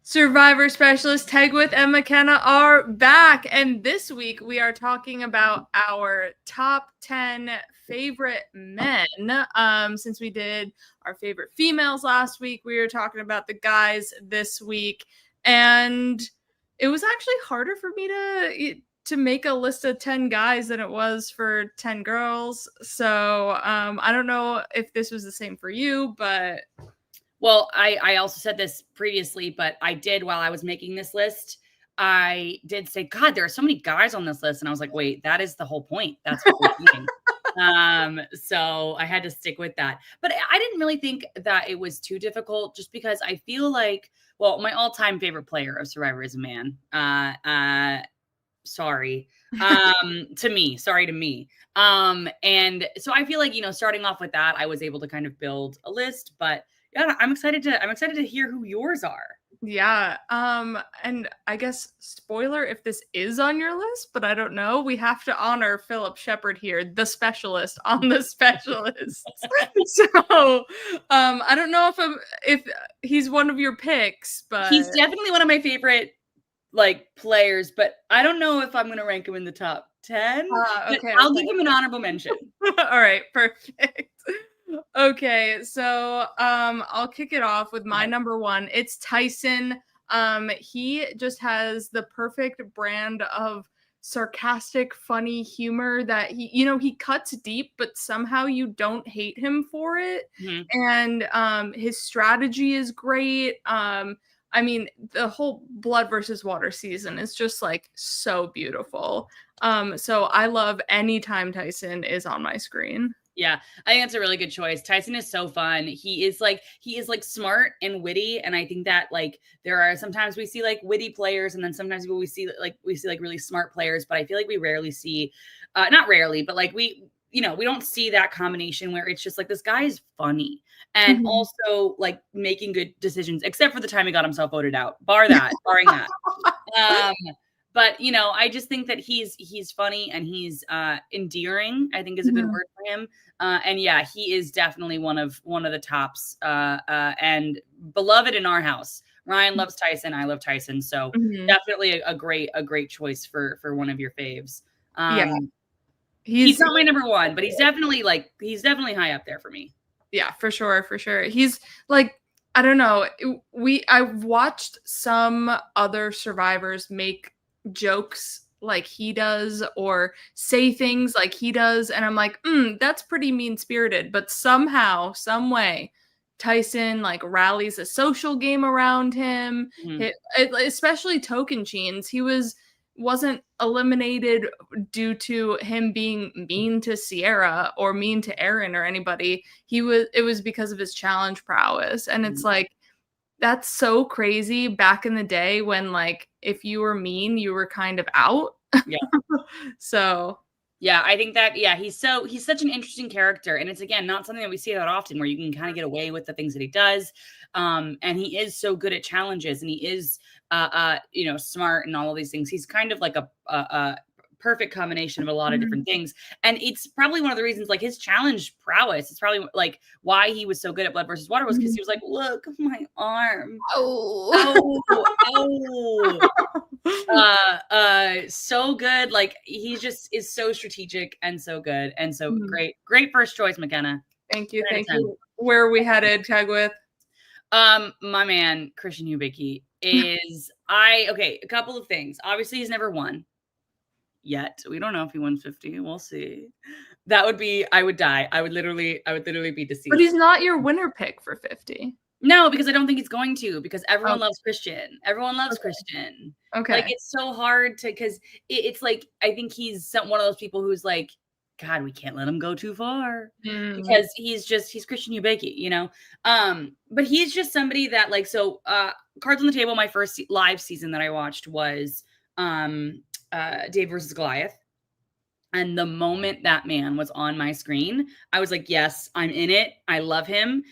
Survivor specialist Tegwyth and McKenna are back, and this week we are talking about our top 10 favorite men. Since we did our favorite females last week, we were talking about the guys this week, and it was actually harder for me to make a list of 10 guys than it was for 10 girls. So I don't know if this was the same for you, but well, I also said this previously, but I did while I was making this list. I did say, God, there are so many guys on this list. And I was like, wait, that is the whole point. That's what we're doing. So I had to stick with that. But I didn't really think that it was too difficult just because I feel like, well, my all-time favorite player of Survivor is a man. Sorry. To me. And so I feel like, starting off with that, I was able to kind of build a list, but yeah, I'm excited to hear who yours are. Yeah. And I guess spoiler if this is on your list, but I don't know. We have to honor Philip Shepard here, the specialist on the specialists. So I don't know if he's one of your picks, but he's definitely one of my favorite players, but I don't know if I'm gonna rank him in the top 10. Okay. I'll give him an honorable mention. All right, perfect. Okay, so I'll kick it off with my number one. It's Tyson. He just has the perfect brand of sarcastic, funny humor that he cuts deep, but somehow you don't hate him for it. Mm-hmm. And his strategy is great. I mean, the whole blood versus water season is just so beautiful. So I love anytime Tyson is on my screen. Yeah, I think that's a really good choice. Tyson is so fun. He is smart and witty, and I think that there are sometimes we see witty players, and then sometimes we see really smart players. But I feel like we rarely see, not rarely, but we don't see that combination where it's just this guy is funny and mm-hmm. also making good decisions, except for the time he got himself voted out. Barring that. But I just think that he's funny and he's endearing, I think is a good word for him. And yeah, he is definitely one of the tops and beloved in our house. Ryan loves Tyson. I love Tyson. So definitely a great choice for one of your faves. Yeah. He's not my number one, but he's definitely high up there for me. Yeah, for sure. He's I don't know. I've watched some other survivors make jokes like he does or say things like he does, and I'm like, that's pretty mean-spirited, but somehow, some way, Tyson rallies a social game around him. Especially Tocantins. He wasn't eliminated due to him being mean to Sierra or mean to Aaron or anybody. It was because of his challenge prowess, and it's that's so crazy back in the day when if you were mean, you were kind of out. Yeah. So yeah, I think that he's such an interesting character, and it's again not something that we see that often where you can kind of get away with the things that he does. And he is so good at challenges, and he is smart and all of these things. He's kind of like a perfect combination of a lot of different things, and it's probably one of the reasons his challenge prowess. It's probably why he was so good at blood versus water was because he was look, my arm, so good. He just is so strategic and so good and so great first choice, McKenna. Thank you. Where are we headed, Tegwyth? My man Christian Hubicki is a couple of things. Obviously he's never won yet. We don't know if he won 50. We'll see. That would be, I would die. I would literally be deceased. But he's not your winner pick for 50. No, because I don't think he's going to, because everyone loves Christian. Everyone loves Christian. Okay. It's so hard to, because it's I think he's one of those people who's God, we can't let him go too far because he's Christian Hubicki, but he's just somebody that Cards on the Table. My first live season that I watched was Dave versus Goliath. And the moment that man was on my screen, I was like, yes, I'm in it. I love him.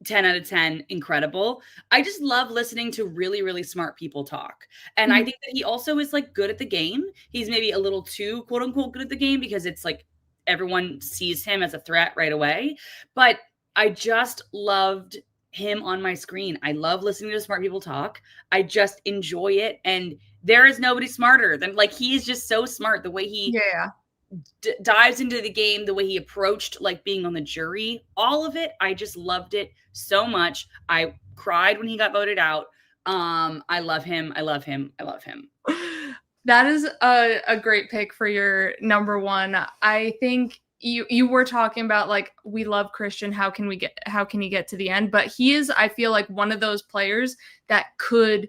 10 out of 10, incredible. I just love listening to really, really smart people talk. And I think that he also is good at the game. He's maybe a little too quote unquote good at the game because it's everyone sees him as a threat right away. But I just loved him on my screen. I love listening to smart people talk. I just enjoy it. And there is nobody smarter than, like, he is just so smart. The way he dives into the game, the way he approached like being on the jury, all of it. I just loved it so much. I cried when he got voted out. I love him. I love him. I love him. That is a great pick for your number one. I think you were talking about, like, we love Christian. How can he get to the end? But he is, I feel like, one of those players that could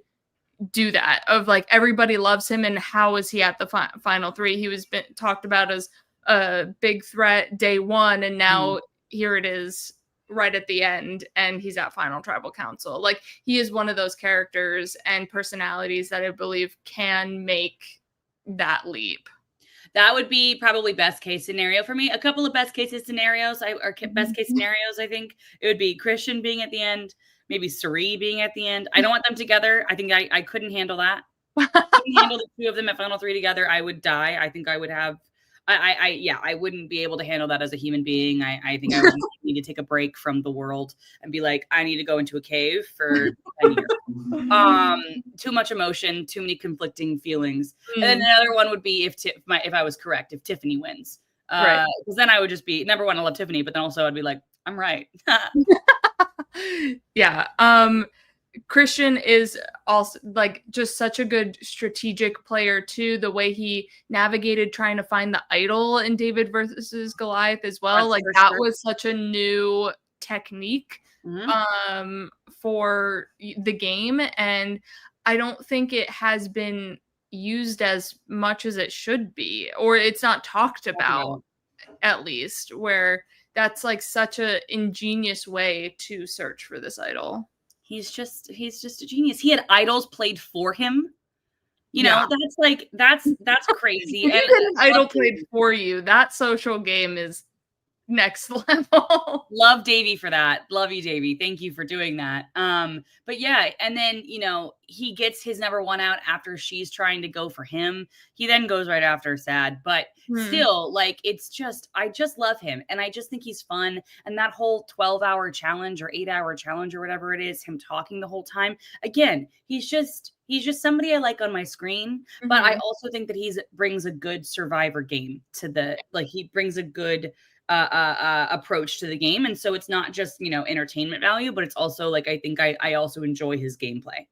do that, of like, everybody loves him, and how is he at the final three? He was talked about as a big threat day one, and now here it is right at the end, and he's at final tribal council. Like, he is one of those characters and personalities that I believe can make that leap. That would be probably best case scenario for me. A couple of best case scenarios, best case scenarios, I think it would be Christian being at the end, maybe Suri being at the end. I don't want them together. I think I couldn't handle that. I couldn't handle the two of them at final three together. I would die. I think I would have, I wouldn't be able to handle that as a human being. I think I would need to take a break from the world and be like, I need to go into a cave for 10 years. Too much emotion, too many conflicting feelings. And then another one would be if I was correct, if Tiffany wins. Right. Because then I would just be, number one, I love Tiffany, but then also I'd be like, I'm right. Yeah. Christian is also, like, just such a good strategic player too. The way he navigated trying to find the idol in David versus Goliath as well. Like, that was such a new technique for the game. And I don't think it has been used as much as it should be, or it's not talked about, at least, where that's like such a ingenious way to search for this idol. He's just a genius. He had idols played for him. You know, that's crazy. And an idol played for you. That social game is next level. Love Davey for that. Love you, Davey. Thank you for doing that. But yeah, and then, you know, he gets his number one out after she's trying to go for him. He then goes right after Sad, but still, like, it's just, I just love him, and I just think he's fun. And that whole 12-hour challenge or 8-hour challenge or whatever it is, him talking the whole time. Again, he's just somebody I like on my screen, but I also think that he brings a good Survivor game to the, like, he brings a good approach to the game. And so it's not just, you know, entertainment value, but it's also, like, I think I also enjoy his gameplay.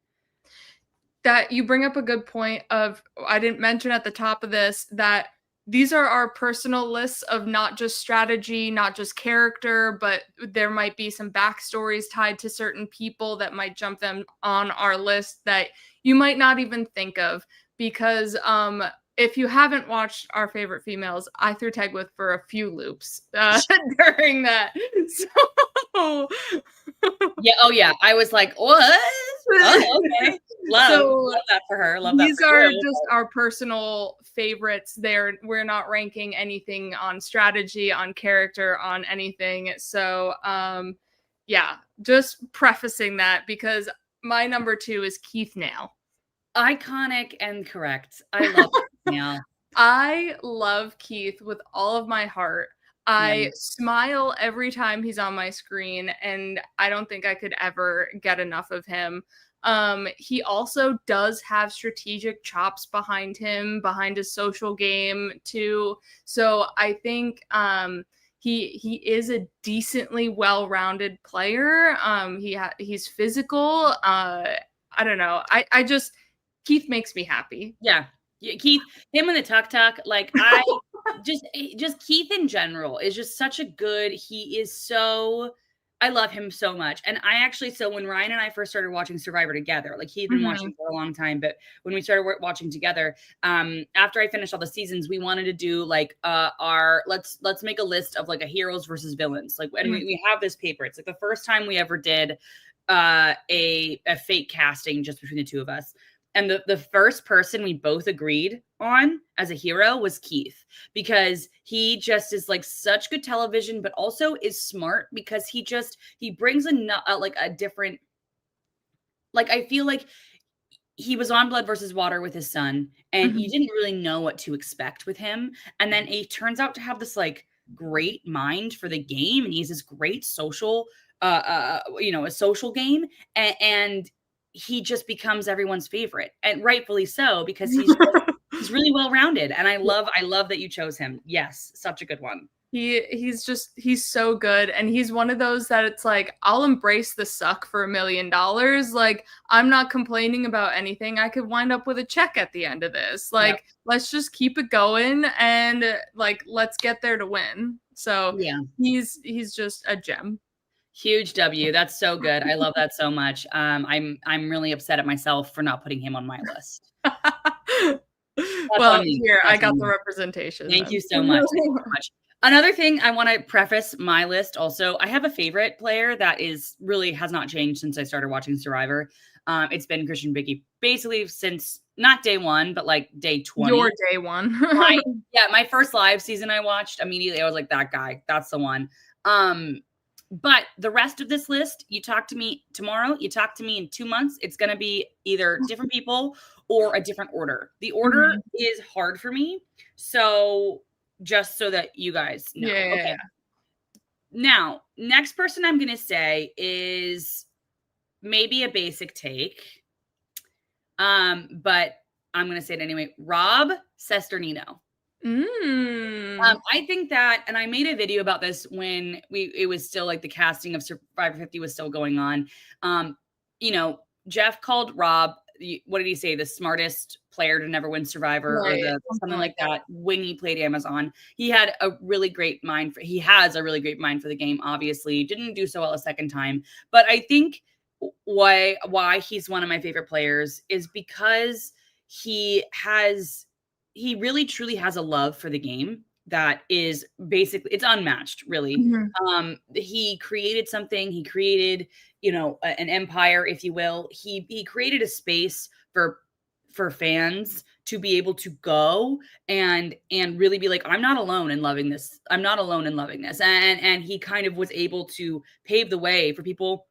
That you bring up a good point of, I didn't mention at the top of this, that these are our personal lists of not just strategy, not just character, but there might be some backstories tied to certain people that might jump them on our list that you might not even think of. Because if you haven't watched Our Favorite Females, I threw Tegwyth for a few loops during that. So yeah, oh yeah, I was like, what? Oh, okay. Love that for her. Love that. These are just our personal favorites. We're not ranking anything on strategy, on character, on anything. So yeah, just prefacing that, because my number 2 is Keith Nail. Iconic and correct. I love Keith Nail. I love Keith with all of my heart. I smile every time he's on my screen, and I don't think I could ever get enough of him. He also does have strategic chops behind him, behind his social game too. So I think he is a decently well-rounded player. He's physical. I don't know. I just, Keith makes me happy. Yeah. Keith, him and the Tuk, like, I just Keith in general is just such a good, he is so, I love him so much. And I actually, so when Ryan and I first started watching Survivor together, like, he'd been watching for a long time, but when we started watching together, after I finished all the seasons, we wanted to do like let's make a list of like a heroes versus villains. Like, and we have this paper. It's like the first time we ever did a fake casting just between the two of us. And the first person we both agreed on as a hero was Keith, because he just is like such good television, but also is smart, because he brings a different, like, I feel like he was on Blood versus Water with his son, and you didn't really know what to expect with him. And then he turns out to have this like great mind for the game, and he's this great social a social game, and he just becomes everyone's favorite, and rightfully so, because he's really well-rounded, and I love that you chose him. Yes, such a good one. He's so good, and he's one of those that it's like, I'll embrace the suck for $1 million. Like, I'm not complaining about anything. I could wind up with a check at the end of this. Like, let's just keep it going, and like, let's get there to win. So yeah, he's just a gem. Huge W. That's so good. I love that so much. I'm really upset at myself for not putting him on my list. Well, here, I got the representation. Thank you so much. Thank you so much. Another thing I want to preface my list also, I have a favorite player that really has not changed since I started watching Survivor. It's been Christian Bickey basically since not day one, but like day 20. Your day one. My first live season I watched, immediately I was like, that guy, that's the one. But the rest of this list, you talk to me tomorrow, you talk to me in 2 months, it's going to be either different people or a different order. The order is hard for me. So just so that you guys know. Okay. Now, next person I'm going to say is maybe a basic take. But I'm going to say it anyway. Rob Cesternino. I think that, and I made a video about this when it was still like the casting of Survivor 50 was still going on. Jeff called Rob, what did he say? The smartest player to never win Survivor, right, or something like that when he played Amazon. He has a really great mind for the game. Obviously didn't do so well a second time, but I think why he's one of my favorite players is because he really truly has a love for the game that is basically, it's unmatched, really. He created something. He created, an empire, if you will. He created a space for fans to be able to go and really be like, I'm not alone in loving this. I'm not alone in loving this. And he kind of was able to pave the way for people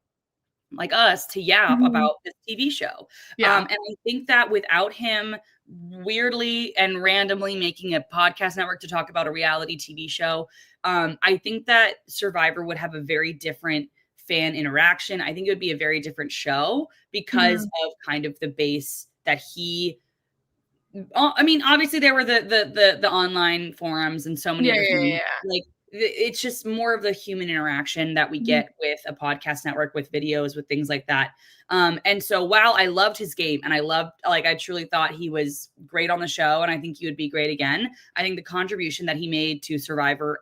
like us to yap about this TV show. And I think that without him weirdly and randomly making a podcast network to talk about a reality TV show, I think that Survivor would have a very different fan interaction. I think it would be a very different show because of kind of the base that obviously there were the online forums and so many other things. Like, it's just more of the human interaction that we get with a podcast network, with videos, with things like that. And so while I loved his game and I truly thought he was great on the show and I think he would be great again, I think the contribution that he made to Survivor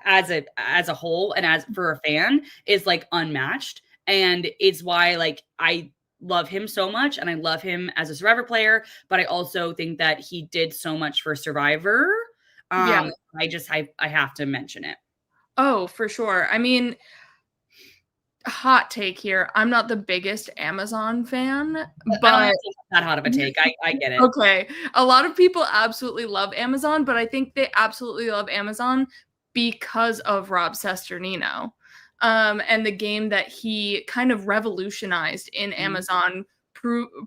as a whole and as for a fan is like unmatched. And it's why I love him so much and I love him as a Survivor player, but I also think that he did so much for Survivor. I have to mention it. Oh, for sure. I mean, hot take here. I'm not the biggest Amazon fan, but not hot of a take. I get it. Okay. A lot of people absolutely love Amazon, but I think they absolutely love Amazon because of Rob Cesternino. And the game that he kind of revolutionized in Amazon,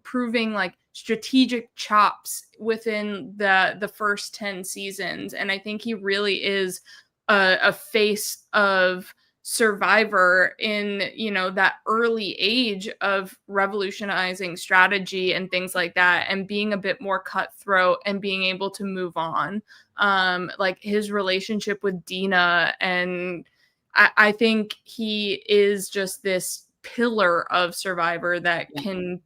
proving like strategic chops within the first 10 seasons. And I think he really is a face of Survivor in, that early age of revolutionizing strategy and things like that, and being a bit more cutthroat and being able to move on. Like his relationship with Dina, and I think he is just this pillar of Survivor that can't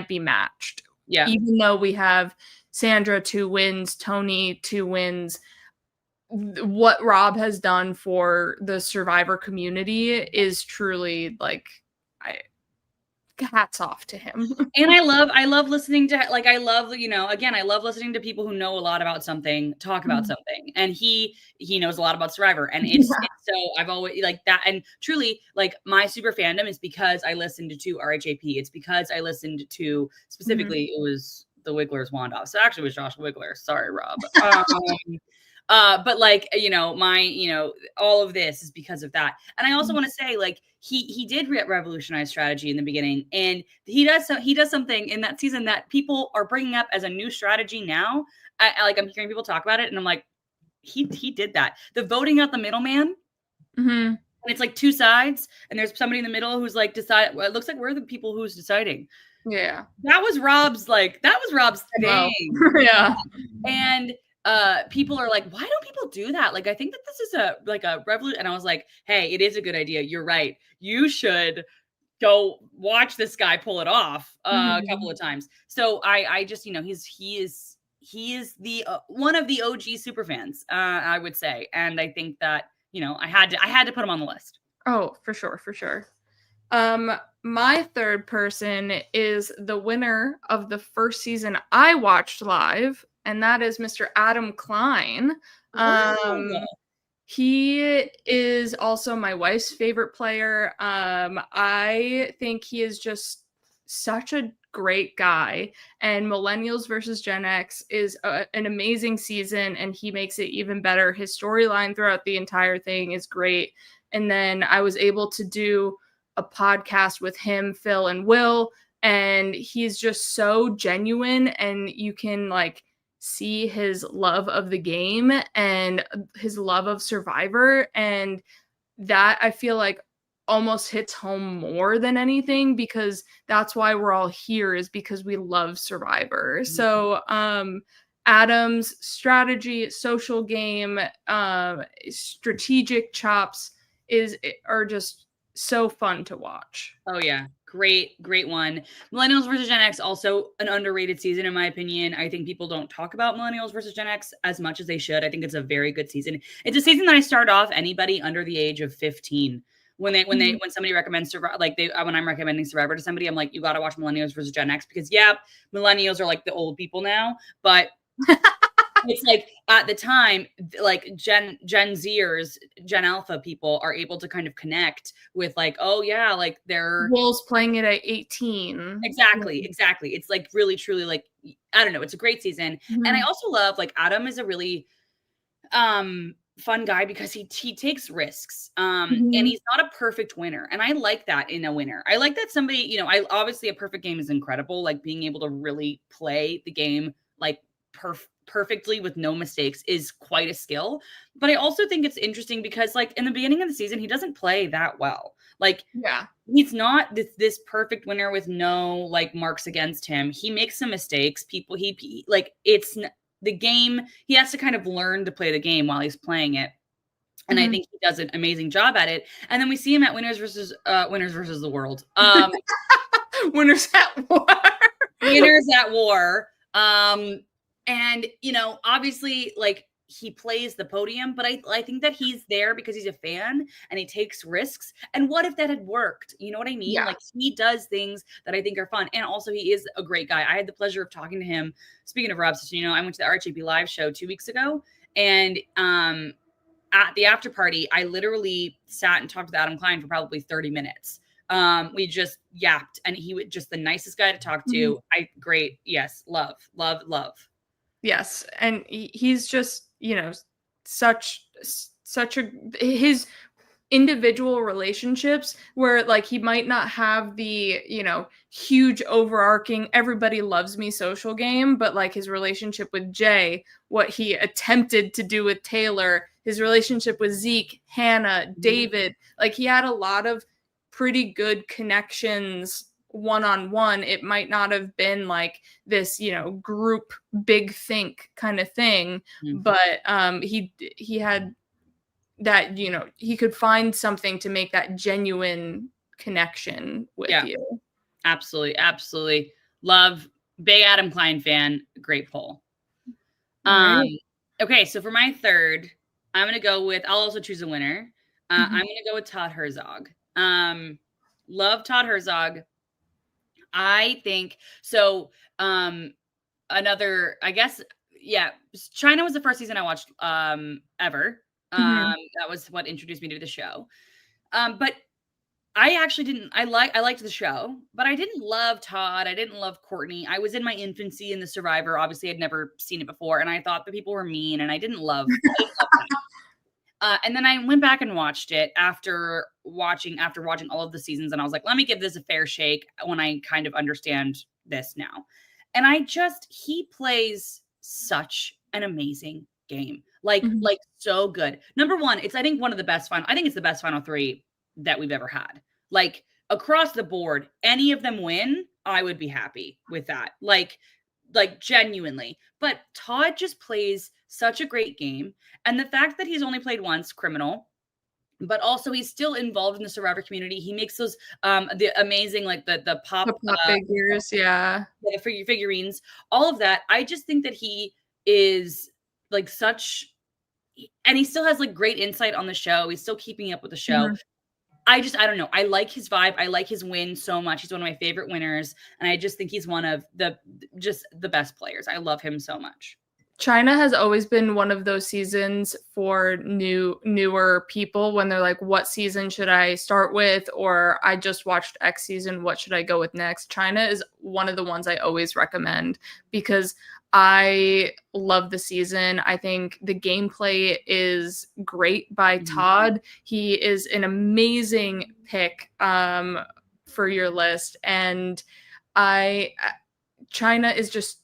be matched. Yeah. Even though we have Sandra 2 wins, Tony 2 wins, what Rob has done for the Survivor community is truly hats off to him. And I love listening to I love listening to people who know a lot about something talk about something, and he knows a lot about Survivor, and it's so I've always like that. And truly, my super fandom is because I listened to RHAP. It's because I listened to specifically it was the Wigglers Wandoff. So actually it was Josh Wiggler. Sorry, Rob. But all of this is because of that. And I also want to say, he did revolutionize strategy in the beginning, and he does something in that season that people are bringing up as a new strategy now. I'm hearing people talk about it, and I'm like, he did that. The voting out the middleman. And it's like two sides, and there's somebody in the middle who's like well, it looks like we're the people who's deciding. Yeah. That was Rob's thing. Yeah. And people are like, why don't people do that? Like, I think that this is a revolution. And I was like, hey, it is a good idea. You're right. You should go watch this guy pull it off a couple of times. So I just, he is the one of the OG super fans, I would say. And I think that, I had to put him on the list. Oh, for sure, for sure. My third person is the winner of the first season I watched live, and that is Mr. Adam Klein. He is also my wife's favorite player. I think he is just such a great guy, and Millennials versus Gen X is an amazing season, and he makes it even better. His storyline throughout the entire thing is great. And then I was able to do a podcast with him, Phil, and Will, and he's just so genuine, and you can like see his love of the game and his love of Survivor, and that I feel like almost hits home more than anything, because that's why we're all here, is because we love Survivor. So Adam's strategy, social game, strategic chops are just so fun to watch. Oh yeah, great one. Millennials versus Gen X, also an underrated season in my opinion. I think people don't talk about Millennials versus Gen X as much as they should. I think it's a very good season. It's a season that I start off anybody under the age of 15. When somebody recommends Survivor, when I'm recommending Survivor to somebody, I'm like, you got to watch Millennials versus Gen X, because millennials are like the old people now, but it's like at the time, like Gen Zers, Gen Alpha people are able to kind of connect with like, oh yeah, like they're Will's playing it at 18. Exactly. It's like really truly like, I don't know, it's a great season. And I also love, like, Adam is a really fun guy because he takes risks, and he's not a perfect winner, and I like that in a winner. I like that somebody, I obviously a perfect game is incredible, like being able to really play the game like perfectly with no mistakes is quite a skill. But I also think it's interesting because, like, in the beginning of the season, he doesn't play that well. Like, he's not this perfect winner with no like marks against him. He makes some mistakes. He like, it's the game. He has to kind of learn to play the game while he's playing it. And I think he does an amazing job at it. And then we see him at Winners versus the World. Winners at War. Winners at War. And, obviously, like, he plays the podium, but I think that he's there because he's a fan and he takes risks. And what if that had worked? You know what I mean? Yeah. Like, he does things that I think are fun. And also, he is a great guy. I had the pleasure of talking to him. Speaking of Rob, I went to the RHAP live show 2 weeks ago, and at the after party, I literally sat and talked with Adam Klein for probably 30 minutes. We just yapped, and he was just the nicest guy to talk to. Great. Yes. Love. Yes. And he's just, such his individual relationships where, like, he might not have the, huge overarching everybody loves me social game, but like his relationship with Jay, what he attempted to do with Taylor, his relationship with Zeke, Hannah, David, like he had a lot of pretty good connections one-on-one. It might not have been like this, group big think kind of thing, but he had that, he could find something to make that genuine connection with you. Absolutely. Love. Big Adam Klein fan. Great poll. Right. Okay, so for my third, I'm going to go with, I'll also choose a winner. I'm going to go with Todd Herzog. Love Todd Herzog. I think so. Another, I guess, China was the first season I watched ever. That was what introduced me to the show. But I actually didn't. I liked the show, but I didn't love Todd. I didn't love Courtney. I was in my infancy in the Survivor. Obviously, I'd never seen it before, and I thought the people were mean, and I didn't love. And then I went back and watched it after watching all of the seasons, and I was like, let me give this a fair shake when I kind of understand this now. And he plays such an amazing game. Like so good. Number one, it's I think one of the best I think it's the best final three that we've ever had. Like across the board, any of them win, I would be happy with that. Like genuinely. But Todd just plays such a great game. And the fact that he's only played once, criminal, but also he's still involved in the survivor community. He makes those the amazing like the pop figures, yeah. The figurines, all of that. I just think that he is like such, and he still has like great insight on the show. He's still keeping up with the show. I don't know. I like his vibe. I like his win so much. He's one of my favorite winners. And I just think he's one of the best players. I love him so much. China has always been one of those seasons for newer people when they're like, what season should I start with? Or I just watched X season. What should I go with next? China is one of the ones I always recommend because I love the season. I think the gameplay is great by Todd. He is an amazing pick for your list. And China is just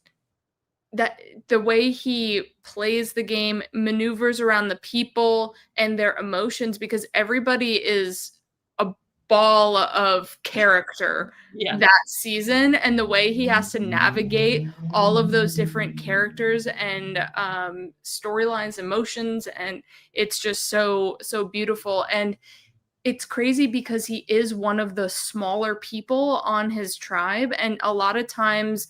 that the way he plays the game, maneuvers around the people and their emotions, because everybody is a ball of character that season, and the way he has to navigate all of those different characters and storylines, emotions, and it's just so beautiful. And it's crazy because he is one of the smaller people on his tribe, and a lot of times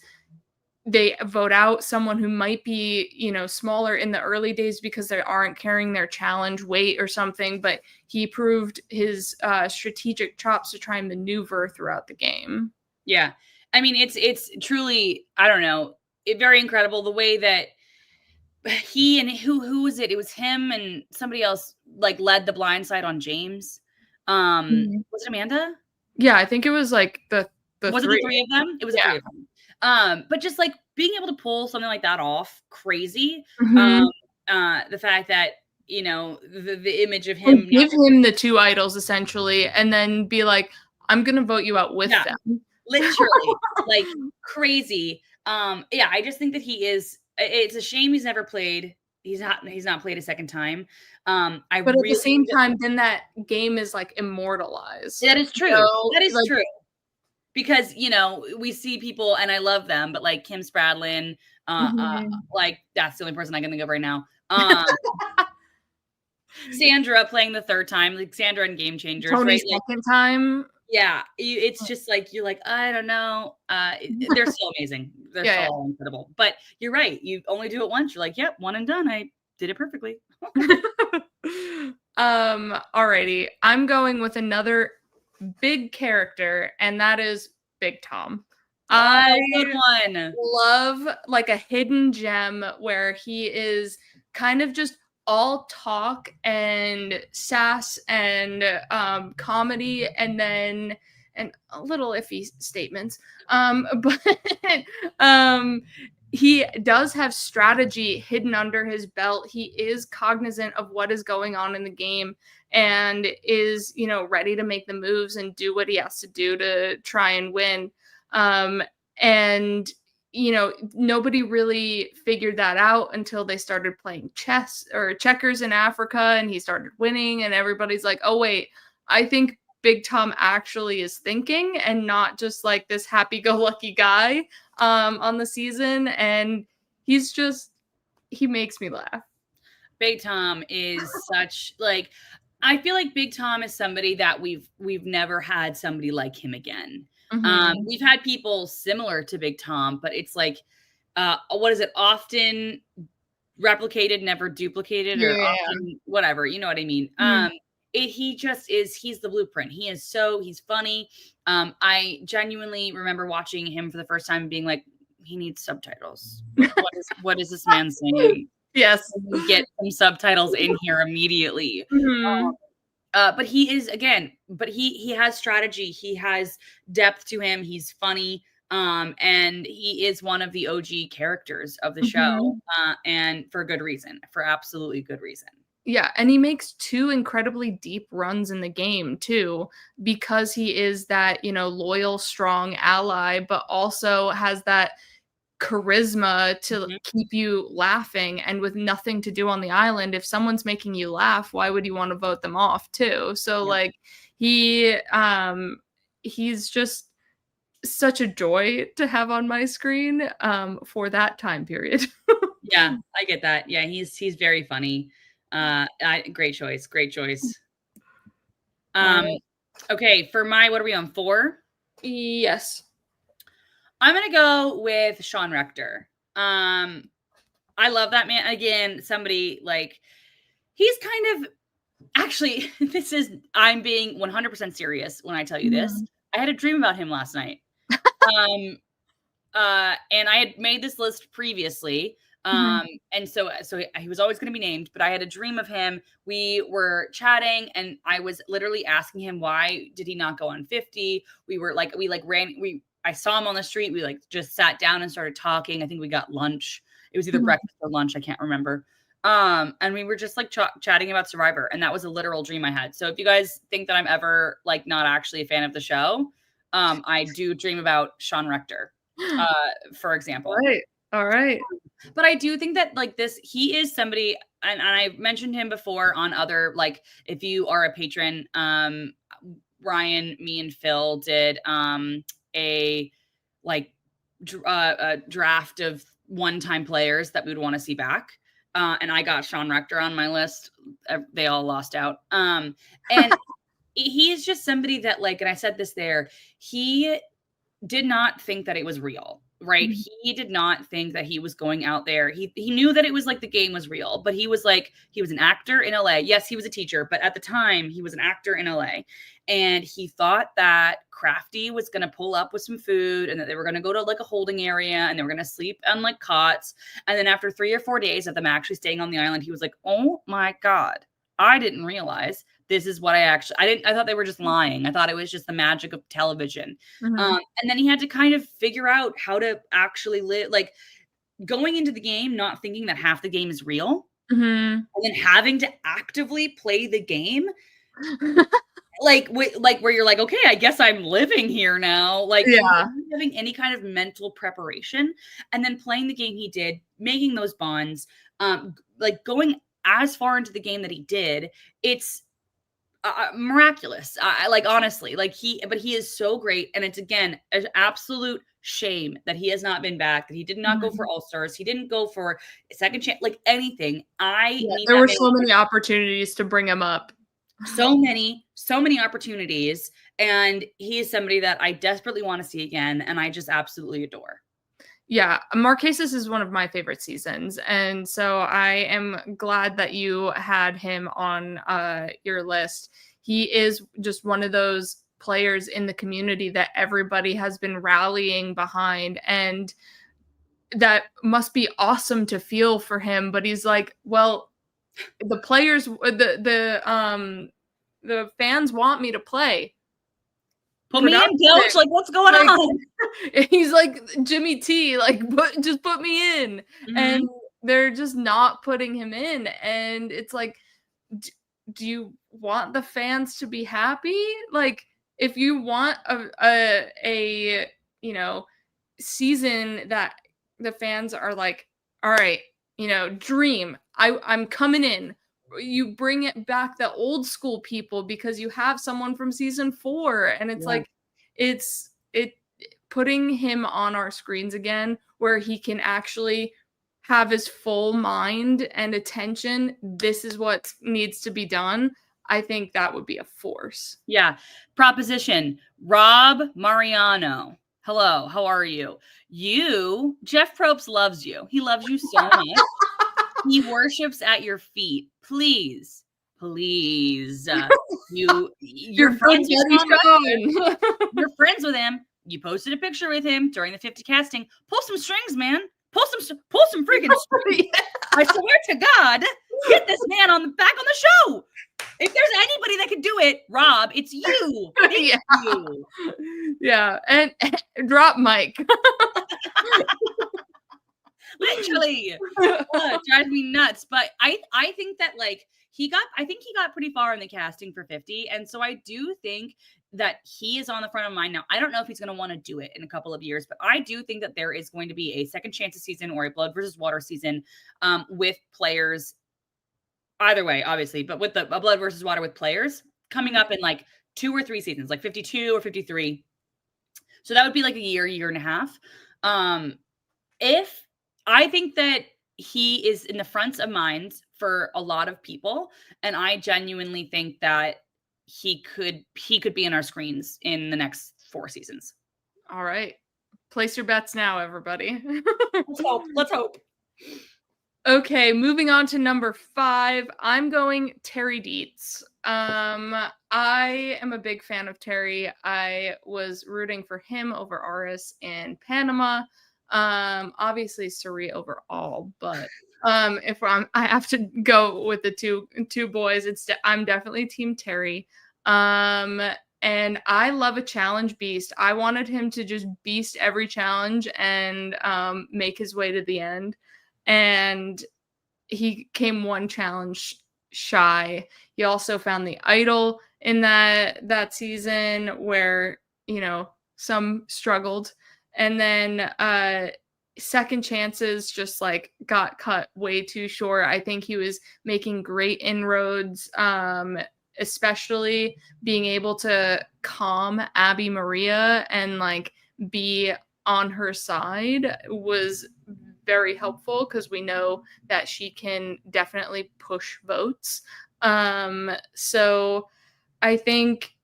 they vote out someone who might be, smaller in the early days because they aren't carrying their challenge weight or something, but he proved his strategic chops to try and maneuver throughout the game. Yeah. I mean, it's truly, I don't know, very incredible the way that he and who was it? It was him and somebody else like led the blind side on James. Was it Amanda? Yeah, I think it was like the was three. It the three of them? It was the three of them. But just like being able to pull something like that off, crazy. The fact that, the image of him. Give him the two idols essentially, and then be like, I'm going to vote you out with them. Literally, like crazy. I just think that he is, it's a shame he's never played. He's not played a second time. But at the same time, then that game is like immortalized. That is true. That is true. Because, we see people and I love them, but like Kim Spradlin, like that's the only person I'm going to think of right now. Sandra playing the third time, like Sandra in Game Changers. Tony's second time. Yeah. It's just like, you're like, I don't know. They're so amazing. They're so incredible. But you're right. You only do it once. You're like, yep, one and done. I did it perfectly. Alrighty. I'm going with another big character, and that is Big Tom. Good one. Love like a hidden gem where he is kind of just all talk and sass and comedy, and a little iffy statements. But he does have strategy hidden under his belt. He is cognizant of what is going on in the game and is, ready to make the moves and do what he has to do to try and win. And, nobody really figured that out until they started playing chess or checkers in Africa, and he started winning, and everybody's like, oh, wait, I think Big Tom actually is thinking and not just like this happy-go-lucky guy on the season. And he makes me laugh. Big Tom is such like, I feel like Big Tom is somebody that we've never had somebody like him again. We've had people similar to Big Tom, but it's like, what is it? Often replicated, never duplicated, or often whatever. You know what I mean? He just is, he's the blueprint. He's funny. I genuinely remember watching him for the first time and being like, he needs subtitles. What is this man saying? Yes. Get some subtitles in here immediately. But he is, again, he has strategy. He has depth to him. He's funny. And he is one of the OG characters of the show. And for good reason, for absolutely good reason. Yeah, and he makes two incredibly deep runs in the game too, because he is that, loyal, strong ally, but also has that charisma to keep you laughing, and with nothing to do on the island, if someone's making you laugh, why would you want to vote them off too? So like he's just such a joy to have on my screen for that time period. Yeah, I get that. Yeah, he's very funny. Great choice. Right. Okay, for what are we on, 4? Yes. I'm gonna go with Sean Rector. I love that man. Again, somebody like, he's kind of, actually, I'm being 100% serious when I tell you this. I had a dream about him last night. And I had made this list previously. And so he was always going to be named, but I had a dream of him. We were chatting and I was literally asking him, why did he not go on 50? I saw him on the street. We just sat down and started talking. I think we got lunch. It was either breakfast or lunch. I can't remember. And we were just chatting about Survivor, and that was a literal dream I had. So if you guys think that I'm ever not actually a fan of the show, I do dream about Sean Rector, for example. All right. But I do think that he is somebody, and I've mentioned him before on other, if you are a patron, Ryan, me and Phil did a draft of one-time players that we would want to see back. And I got Sean Rector on my list. They all lost out. And he is just somebody that and I said this there, he did not think that it was real, right? He did not think that he was going out there. He knew that it was the game was real, but he was he was an actor in LA. Yes, he was a teacher, but at the time he was an actor in LA. And he thought that Crafty was going to pull up with some food and that they were going to go to a holding area and they were going to sleep on cots. And then after 3 or 4 days of them actually staying on the island, he was like, oh my God, I didn't realize this is what I thought they were just lying. I thought it was just the magic of television. And then he had to kind of figure out how to actually live, going into the game, not thinking that half the game is real, and then having to actively play the game. Where you're okay, I guess I'm living here now. Having any kind of mental preparation, and then playing the game he did, making those bonds, going as far into the game that he did, it's miraculous. Honestly, he is so great. And it's, again, an absolute shame that he has not been back, that he did not go for All-Stars. He didn't go for a second chance, anything. There were so many opportunities to bring him up. So many opportunities. And he is somebody that I desperately want to see again. And I just absolutely adore. Yeah, Marquesas is one of my favorite seasons. And so I am glad that you had him on your list. He is just one of those players in the community that everybody has been rallying behind. And that must be awesome to feel for him. But he's well, the players, the fans want me to play. Put me in, coach. What's going on? He's Jimmy T. Just put me in. And they're just not putting him in. And it's do you want the fans to be happy? If you want a season that the fans are all right, dream, I'm coming in. You bring it back, the old school people, because you have someone from season 4, and it's it's putting him on our screens again, where he can actually have his full mind and attention. This is what needs to be done. I think that would be a force. Yeah. Proposition. Rob Mariano. Hello. How are you? Jeff Probst loves you. He loves you so much. He worships at your feet. Please. You're friends with him. You're friends with him. You posted a picture with him during the 50 casting. Pull some strings, man. Pull some freaking strings. I swear to God, get this man back on the show. If there's anybody that can do it, Rob, it's you. It's you. Yeah, and drop Mike. Literally. It drives me nuts. But I think that he got pretty far in the casting for 50. And so I do think that he is on the front of mind now. I don't know if he's going to want to do it in a couple of years, but I do think that there is going to be a second chances season or a blood versus water season with players. Either way, obviously, but with a blood versus water with players coming up in like 2 or 3 seasons, like 52 or 53. So that would be like a year and a half. If I think that he is in the front of mind for a lot of people, and I genuinely think that he could be in our screens in the next 4 seasons. All right. Place your bets now, everybody. Let's hope. Okay, moving on to number 5. I'm going Terry Dietz. I am a big fan of Terry. I was rooting for him over Aris in Panama. Obviously Suri overall, but if I have to go with the two boys, I'm definitely team Terry. And I love a challenge beast. I wanted him to just beast every challenge and make his way to the end. And he came one challenge shy. He also found the idol in that season where, some struggled. And then second chances just like got cut way too short. I think he was making great inroads, especially being able to calm Abby Maria and like be on her side was very helpful because we know that she can definitely push votes. So I think,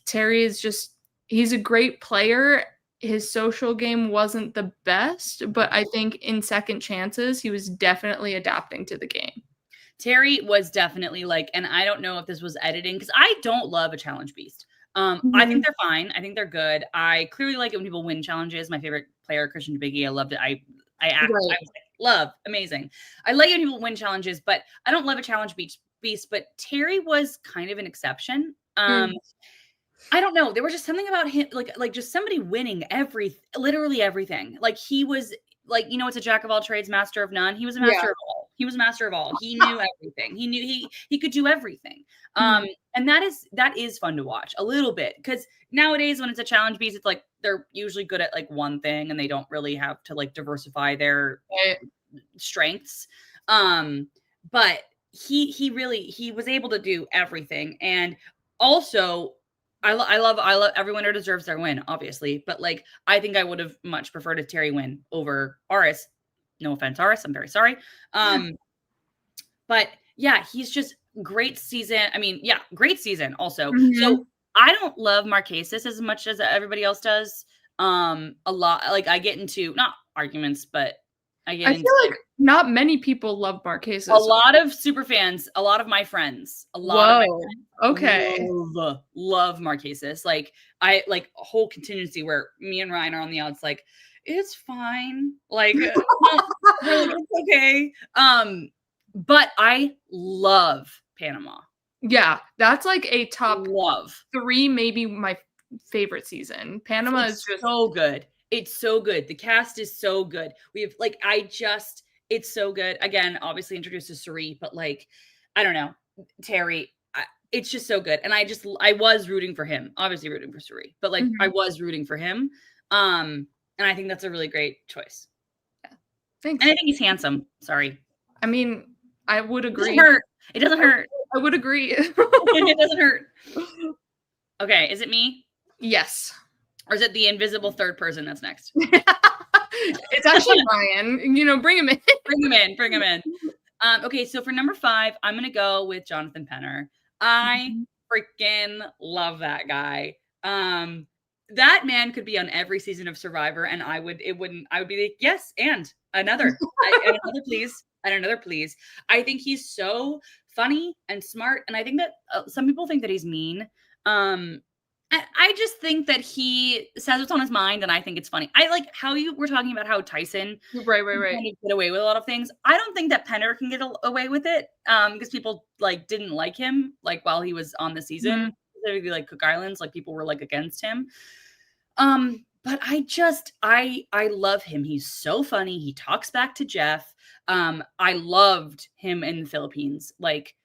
Terry is he's a great player. His social game wasn't the best, but I think in second chances, he was definitely adapting to the game. Terry was definitely like, and I don't know if this was editing because I don't love a challenge beast. I think they're fine. I think they're good. I clearly like it when people win challenges. My favorite player, Christian Biggie, I loved it. I was like, love, amazing. I like it when people win challenges, but I don't love a challenge beast. But Terry was kind of an exception. I don't know. There was just something about him, like just somebody winning literally everything. Like he was like, it's a jack of all trades, master of none. He was a master of all. He was master of all. He knew everything. He knew he could do everything. And that is fun to watch a little bit because nowadays when it's a challenge beast, it's like they're usually good at like one thing and they don't really have to like diversify their strengths. But he was able to do everything. And also I love every winner deserves their win, obviously. But like, I think I would have much preferred a Terry win over Aris. No offense, Aris. I'm very sorry. But yeah, he's just great season. I mean, yeah, great season also. So I don't love Marquesas as much as everybody else does. A lot, like I get into not arguments, but I feel like not many people love Marquesas. A lot of super fans, a lot of my friends, love Marquesas. Like I like a whole contingency where me and Ryan are on the outs like, it's fine. Like, it's okay. But I love Panama. Yeah, that's like a top 3, maybe my favorite season. Panama is just so good. It's so good. The cast is so good. We have like, it's so good. Again, obviously introduced to Suri, but like, I don't know, Terry, it's just so good. And I was rooting for him, obviously rooting for Suri, but like I was rooting for him. And I think that's a really great choice. Yeah. Thanks. And I think he's handsome. Sorry. I mean, I would agree. It doesn't hurt. I would agree. It doesn't hurt. Okay. Is it me? Yes. Or is it the invisible third person that's next? It's actually Ryan. Bring him in. Bring him in. Okay, so for number 5, I'm going to go with Jonathan Penner. I freaking love that guy. That man could be on every season of Survivor, and I would be like, yes, and another. And another, please. And another, please. I think he's so funny and smart, and I think that some people think that he's mean. I just think that he says what's on his mind, and I think it's funny. I like how you were talking about how Tyson right get away with a lot of things. I don't think that Penner can get away with it because people like didn't like him like while he was on the season, specifically like Cook Islands, like people were like against him. But I love him. He's so funny. He talks back to Jeff. I loved him in the Philippines. Like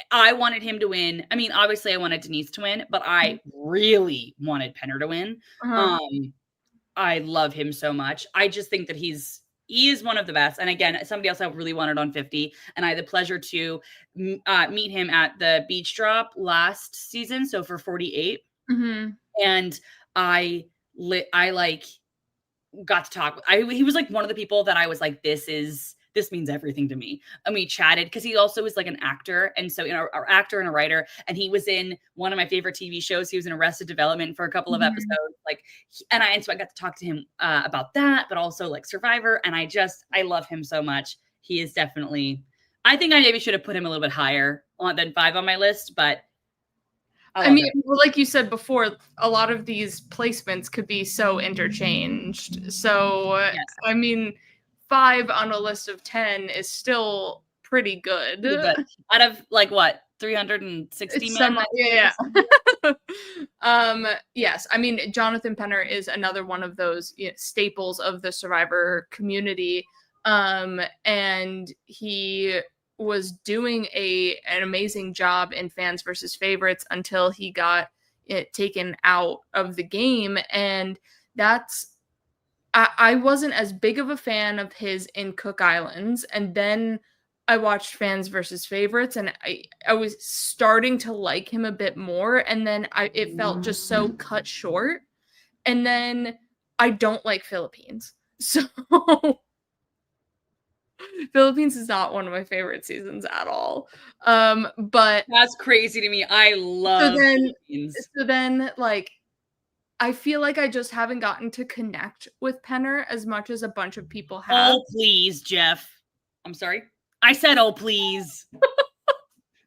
I wanted him to win. I mean, obviously I wanted Denise to win, but I really wanted Penner to win. Uh-huh. I love him so much. I just think that he is one of the best. And again, somebody else I really wanted on 50, and I had the pleasure to meet him at the beach drop last season, so for 48. Mm-hmm. And I like got to talk. He was like one of the people that I was like, this means everything to me. And we chatted because he also is like an actor. And so, our actor and a writer, and he was in one of my favorite TV shows. He was in Arrested Development for a couple of episodes. And so I got to talk to him about that, but also like Survivor. And I love him so much. He is definitely, I think I maybe should have put him a little bit higher than 5 on my list, but I mean, like you said before, a lot of these placements could be so interchanged. So, yes. I mean, 5 on a list of 10 is still pretty good. Out of like what, 360 men? Yeah. Yes. I mean, Jonathan Penner is another one of those staples of the Survivor community. And he was doing an amazing job in Fans versus Favorites until he got it taken out of the game. And I wasn't as big of a fan of his in Cook Islands. And then I watched Fans versus Favorites, and I was starting to like him a bit more. And then it felt just so cut short. And then I don't like Philippines. So Philippines is not one of my favorite seasons at all. But that's crazy to me. I love Philippines. So then, like, I feel like I just haven't gotten to connect with Penner as much as a bunch of people have. Oh, please, Jeff. I'm sorry. I said, oh, please. One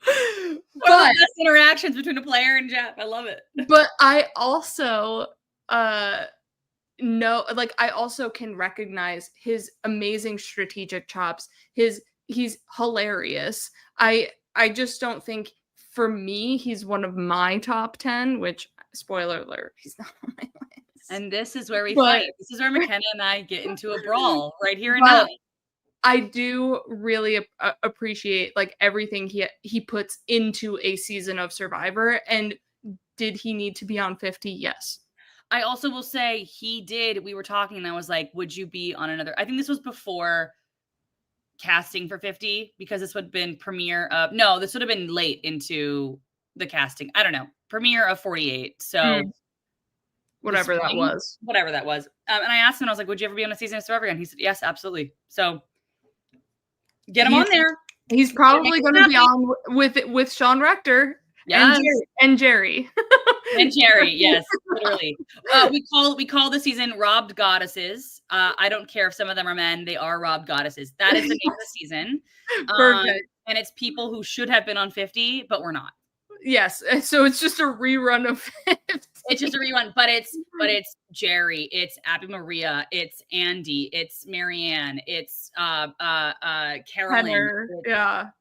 of the best interactions between a player and Jeff. I love it. But I also I also can recognize his amazing strategic chops. He's hilarious. I just don't think, for me, he's one of my top 10, which, spoiler alert, he's not on my list. And this is where we fight. This is where McKenna and I get into a brawl right here and now. I do really appreciate like everything he puts into a season of Survivor. And did he need to be on 50? Yes. I also will say he did. We were talking and I was like, would you be on another? I think this was before casting for 50, because this would have been premiere of, no, this would have been late into the casting. I don't know. Premiere of 48. So whatever that was. And I asked him, I was like, would you ever be on a season of Survivor? And he said, yes, absolutely. So get him on there. He's probably going to be on with Sean Rector. Yes. And Jerry. And Jerry, yes, literally. We call the season Robbed Goddesses. I don't care if some of them are men; they are robbed goddesses. That is the name of the season. Perfect. And it's people who should have been on 50, but we're not. Yes, so it's just a rerun of 50. It's just a rerun, but it's Jerry, it's Abby Maria, it's Andy, it's Marianne, it's Carolyn, Penner,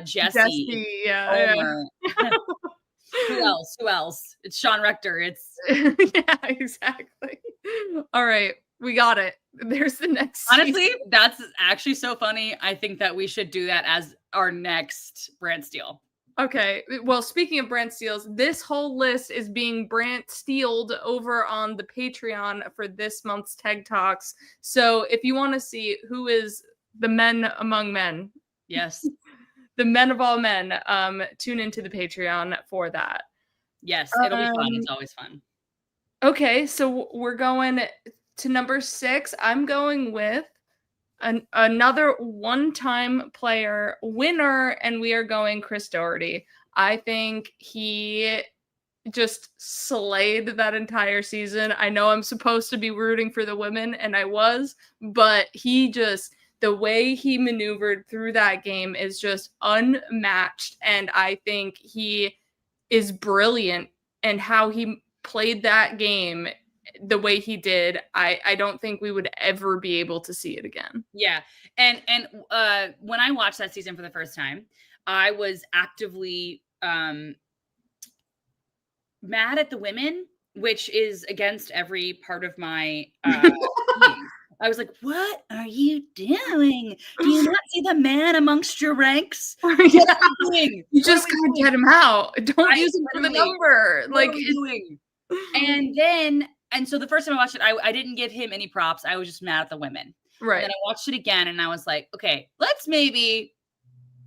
Jesse, Homer. Who else? It's Sean Rector. It's yeah, exactly. All right, we got it. There's the next. Honestly, that's actually so funny. I think that we should do that as our next Brant Steele. Okay. Well, speaking of Brant Steeles, this whole list is being Brant Steeled over on the Patreon for this month's Teg Talks. So if you want to see who is the men among men, yes, the men of all men, tune into the Patreon for that. Yes, it'll be fun. It's always fun. Okay, so we're going to number 6. I'm going with another one-time player winner, and we are going Chris Doherty. I think he just slayed that entire season. I know I'm supposed to be rooting for the women, and I was, but the way he maneuvered through that game is just unmatched, and I think he is brilliant, and how he played that game the way he did, I don't think we would ever be able to see it again. Yeah. And when I watched that season for the first time, I was actively mad at the women, which is against every part of my I was like, "What are you doing? Do you not see the man amongst your ranks? What are Yeah. we doing? You What are just we gotta doing?" get him out. Don't I use him for the literally, number. "What Like, are we it's doing?" And so the first time I watched it, I didn't give him any props. I was just mad at the women. And then right. I watched it again and I was like, "Okay, let's maybe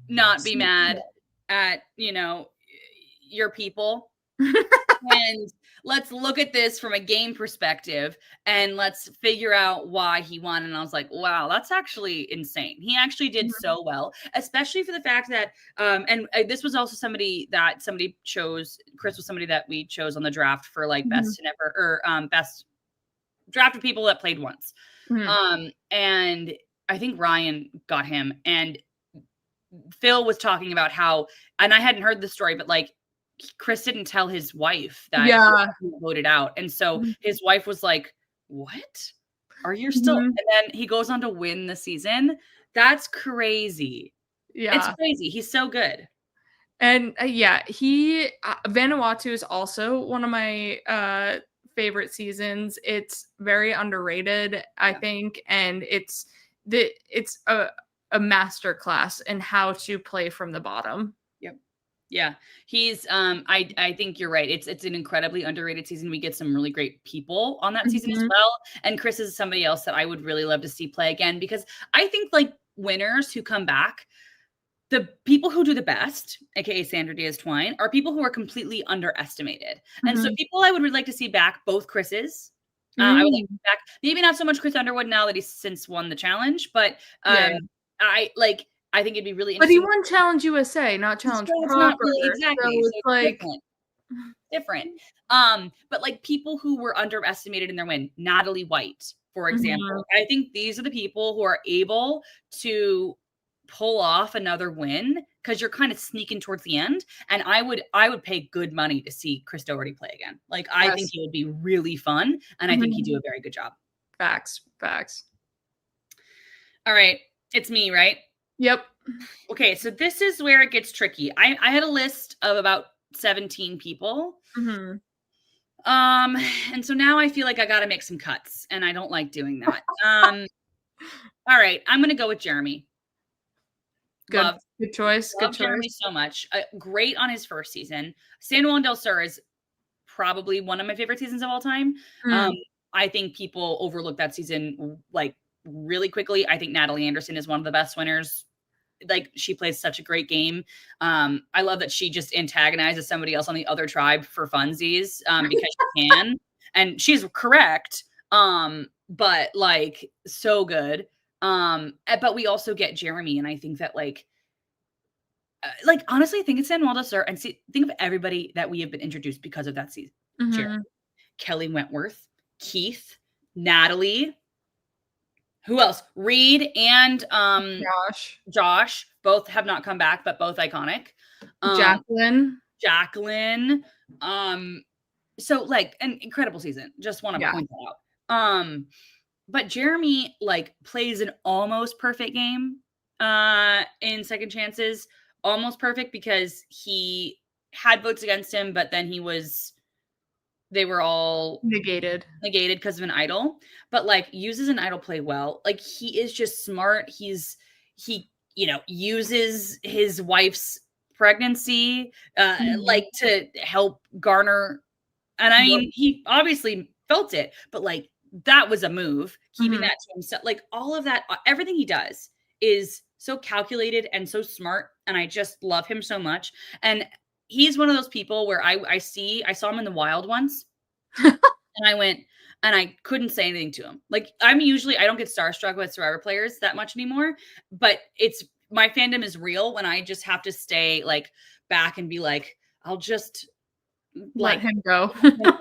not be mad at, your people, and let's look at this from a game perspective and let's figure out why he won." And I was like, wow, that's actually insane. He actually did Mhm. so well, especially for the fact that this was also somebody chose. Chris was somebody that we chose on the draft for like Mhm. best in ever, or best drafted people that played once. Mhm. And I think Ryan got him, and Phil was talking about how, and I hadn't heard the story, but like Chris didn't tell his wife that he Yeah. was voted out. And so Mhm. his wife was like, "What? Are you still?" Mhm. And then he goes on to win the season. That's crazy. It's Yeah. crazy. He's so good. And, yeah, Vanuatu is also one of my, favorite seasons. It's very underrated, I Yeah. think, and it's a master class in how to play from the bottom. Yep. Yeah. He's I think you're right. It's an incredibly underrated season. We get some really great people on that season as Mhm. well. And Chris is somebody else that I would really love to see play again, because I think like winners who come back, the people who do the best, aka Sandra Diaz Twine, are people who are completely underestimated. And so Mhm. people I would really like to see back, both Chris's. I would like to Mm. see back, maybe not so much Chris Underwood now that he's since won the challenge, but Yeah. I like I think it'd be really But he interesting. won Challenge USA, not Challenge So it's not Proper, really so exactly. So it's it's like different. But like people who were underestimated in their win, Natalie White, for Mhm. example. I think these are the people who are able to pull off another win, because you're kind of sneaking towards the end. And I would pay good money to see Chris Doherty play again. Like I think Yes. he would be really fun, and I think he'd do Mhm. a very good job. Facts, facts. All right, it's me, right? Yep. Okay, so this is where it gets tricky. I had a list of about 17 people. Mhm. Um, and so now I feel like I gotta make some cuts, and I don't like doing that. All right, I'm gonna go with Jeremy. Good. Love, Good choice, good love choice. Jeremy so much. Great on his first season. San Juan del Sur is probably one of my favorite seasons of all time. Um, Mm. I think people overlook that season like really quickly. I think Natalie Anderson is one of the best winners. Like she plays such a great game. I love that she just antagonizes somebody else on the other tribe for funsies, because she can, and she's correct. But like so good. But we also get Jeremy, and I think that like honestly, think it's San Waldo Sir, and see, think of everybody that we have been introduced because of that season. Jeremy, Mhm. Kelly Wentworth, Keith, Natalie. Who else? Reed and Gosh. Josh both have not come back, but both iconic. Um, Jacqueline. Jacqueline. Um, so like an incredible season. Just want to Yeah. point that out. But Jeremy like plays an almost perfect game in Second Chances. Almost perfect because he had votes against him, but then they were all Negated. negated because of an idol, but like uses an idol play well. Like he is just smart. He uses his wife's pregnancy Mhm. like to help garner, and I Yep. mean he obviously felt it, but like that was a move, keeping Mhm. that to himself. Like all of that, everything he does is so calculated and so smart, and I just love him so much. And he's one of those people where I saw him in the wild once, and I went, and I couldn't say anything to him. Like I don't get starstruck with Survivor players that much anymore, but it's my fandom is real when I just have to stay like back and be like, I'll just Let like, him go.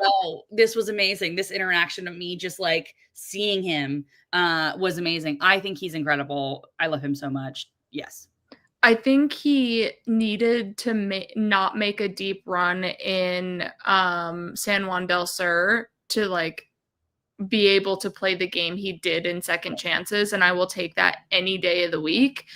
oh, this was amazing. This interaction of me just like seeing him was amazing. I think he's incredible. I love him so much. Yes. I think he needed to not make a deep run in San Juan del Sur to like be able to play the game he did in Second Chances, and I will take that any day of the week,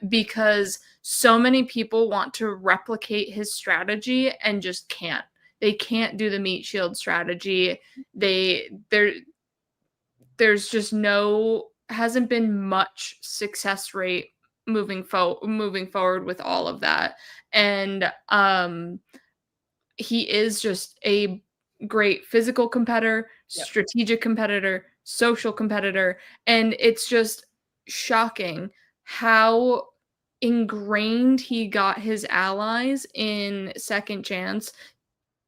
because so many people want to replicate his strategy and just can't. They can't do the meat shield strategy. They're there's just hasn't been much success rate moving forward with all of that. And he is just a great physical competitor, Yep. strategic competitor, social competitor, and it's just shocking how ingrained he got his allies in Second Chance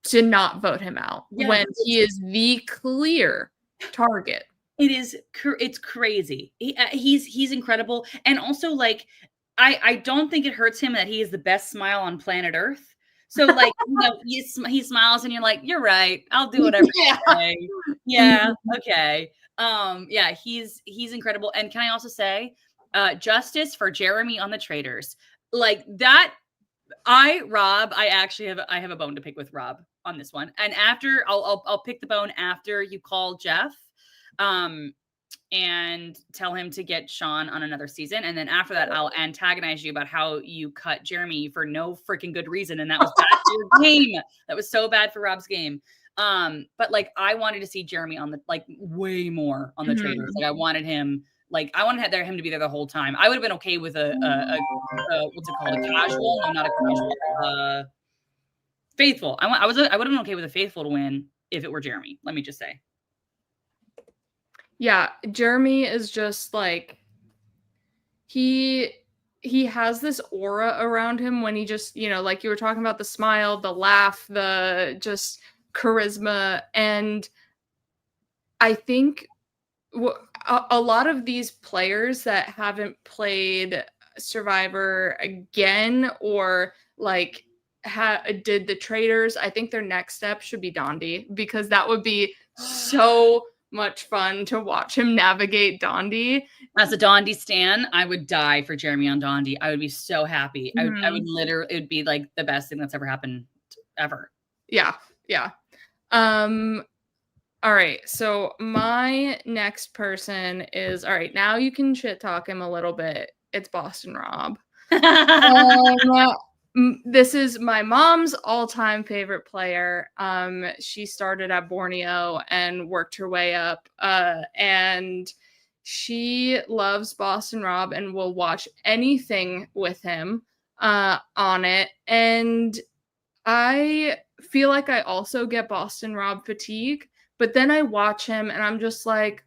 to not vote him out when he is the clear target. It's crazy. He's incredible. And also, like, I don't think it hurts him that he is the best smile on planet Earth. So, like, he smiles and you're like, you're right. I'll do whatever you say. Yeah. Okay. Yeah, he's incredible. And can I also say, justice for Jeremy on the Traitors. Like that, Rob, I have a bone to pick with Rob on this one. And after I'll pick the bone after you call Jeff. And tell him to get Sean on another season. And then after that, I'll antagonize you about how you cut Jeremy for no freaking good reason. And that was bad for your game. That was so bad for Rob's game. But like, I wanted to see Jeremy on the, like, way more on the Traitors. Like, I wanted him to be there the whole time. I would have been okay with a what's it called? A casual? No, not a casual. Faithful. I would have been okay with a faithful to win if it were Jeremy. Let me just say. Yeah, Jeremy is just like, he has this aura around him when he just, like you were talking about, the smile, the laugh, the just charisma. And I think a lot of these players that haven't played Survivor again or like did the Traitors, I think their next step should be Dondi, because that would be so much fun to watch him navigate Dondi. As a Dondi stan, I would die for Jeremy on Dondi. I would be so happy. I would literally, it would be like the best thing that's ever happened ever. Yeah. All right. So my next person is, all right, now you can shit talk him a little bit. It's Boston Rob. This is my mom's all-time favorite player. She started at Borneo and worked her way up. And she loves Boston Rob and will watch anything with him on it. And I feel like I also get Boston Rob fatigue, but then I watch him and I'm just like,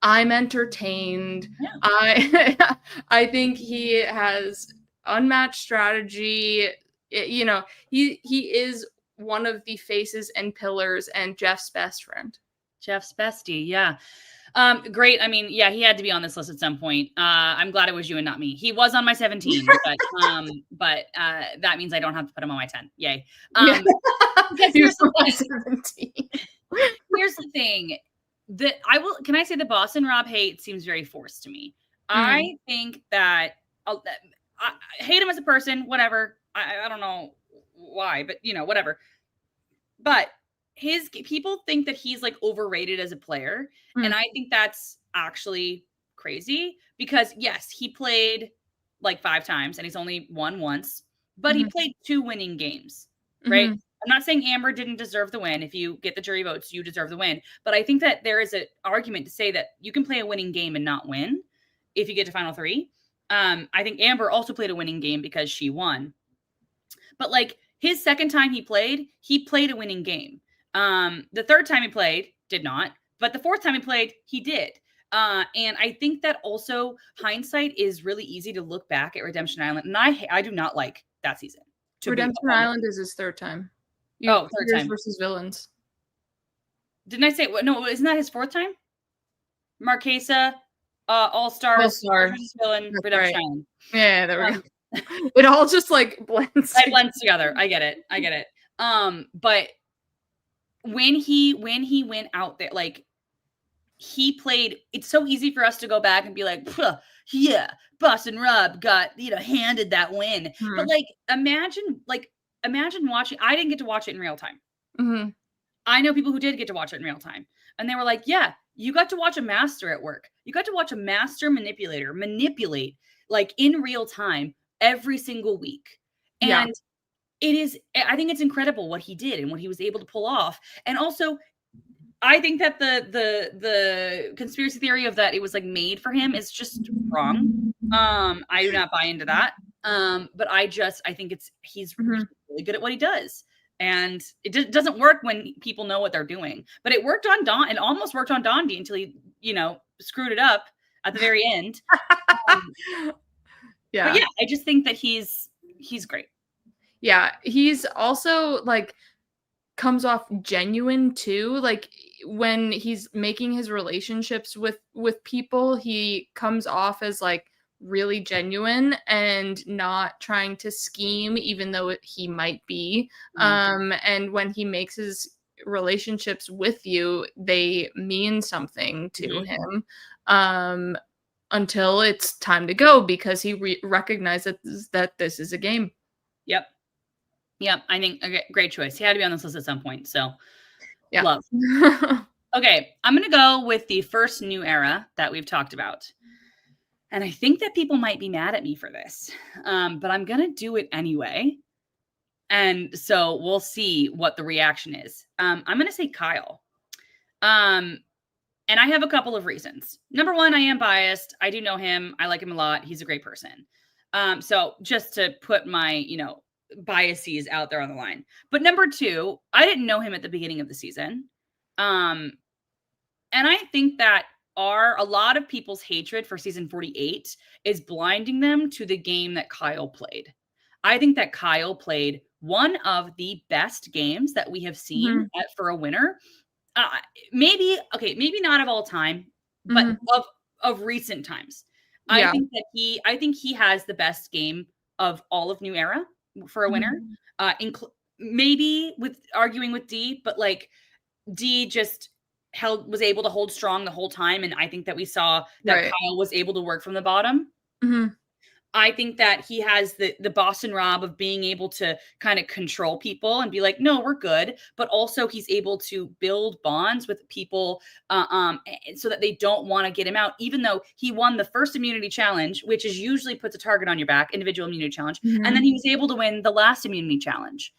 I'm entertained. Yeah. I think he has unmatched strategy. He is one of the faces and pillars and Jeff's best friend. Jeff's bestie, yeah. Great. I mean, yeah, he had to be on this list at some point. I'm glad it was you and not me. He was on my 17, but that means I don't have to put him on my 10. Yay. Here's the thing. Can I say the Boston Rob hate seems very forced to me. I think that I hate him as a person, whatever. I don't know why, but whatever. But people think that he's like overrated as a player. And I think that's actually crazy because yes, he played like 5 times and he's only won once, but he played 2 winning games, right? I'm not saying Amber didn't deserve the win. If you get the jury votes, you deserve the win. But I think that there is an argument to say that you can play a winning game and not win if you get to final 3. I think Amber also played a winning game because she won. But like his second time he played a winning game. The third time he played, did not. But the fourth time he played, he did. And I think that also hindsight is really easy to look back at Redemption Island. And I do not like that season. Redemption Island is his third time. Third time. Versus villains. Didn't I say, no, isn't that his fourth time? Marquesa, All-Stars, villain, Redemption Island. Yeah, there we go. It all just like blends. It blends together. I get it. But when he went out there, like he played, it's so easy for us to go back and be like, yeah, Boston Rob got, handed that win. But like, imagine watching, I didn't get to watch it in real time. I know people who did get to watch it in real time. And they were like, yeah, you got to watch a master at work. You got to watch a master manipulate like in real time every single week. And I think it's incredible what he did and what he was able to pull off. And also I think that the conspiracy theory of that it was like made for him is just wrong. I do not buy into that. But I think he's really good at what he does. And it doesn't work when people know what they're doing. But it worked on Don. It almost worked on Dondi until he, screwed it up at the very end. Yeah. But yeah, I just think that he's great. Yeah, he's also like comes off genuine too. Like when he's making his relationships with people, he comes off as like really genuine and not trying to scheme, even though he might be. And when he makes his relationships with you, they mean something to him. Until it's time to go, because he recognizes that this is a game. Yep. I think great choice. He had to be on this list at some point. So, yeah. Love. Okay, I'm going to go with the first new era that we've talked about. And I think that people might be mad at me for this, but I'm going to do it anyway. And so we'll see what the reaction is. I'm going to say Kyle. And I have a couple of reasons. Number one, I am biased. I do know him. I like him a lot. He's a great person. So just to put my, biases out there on the line. But number two, I didn't know him at the beginning of the season. And I think that a lot of people's hatred for season 48 is blinding them to the game that Kyle played. I think that Kyle played one of the best games that we have seen for a winner. Maybe not of all time, but of recent times. Yeah. I think he has the best game of all of New Era for a winner. Maybe with arguing with D, but like D just was able to hold strong the whole time, and I think that we saw that Kyle was able to work from the bottom. I think that he has the Boston Rob of being able to kind of control people and be like, no, we're good. But also he's able to build bonds with people so that they don't want to get him out, even though he won the first immunity challenge, which is usually puts a target on your back, individual immunity challenge. And then he was able to win the last immunity challenge.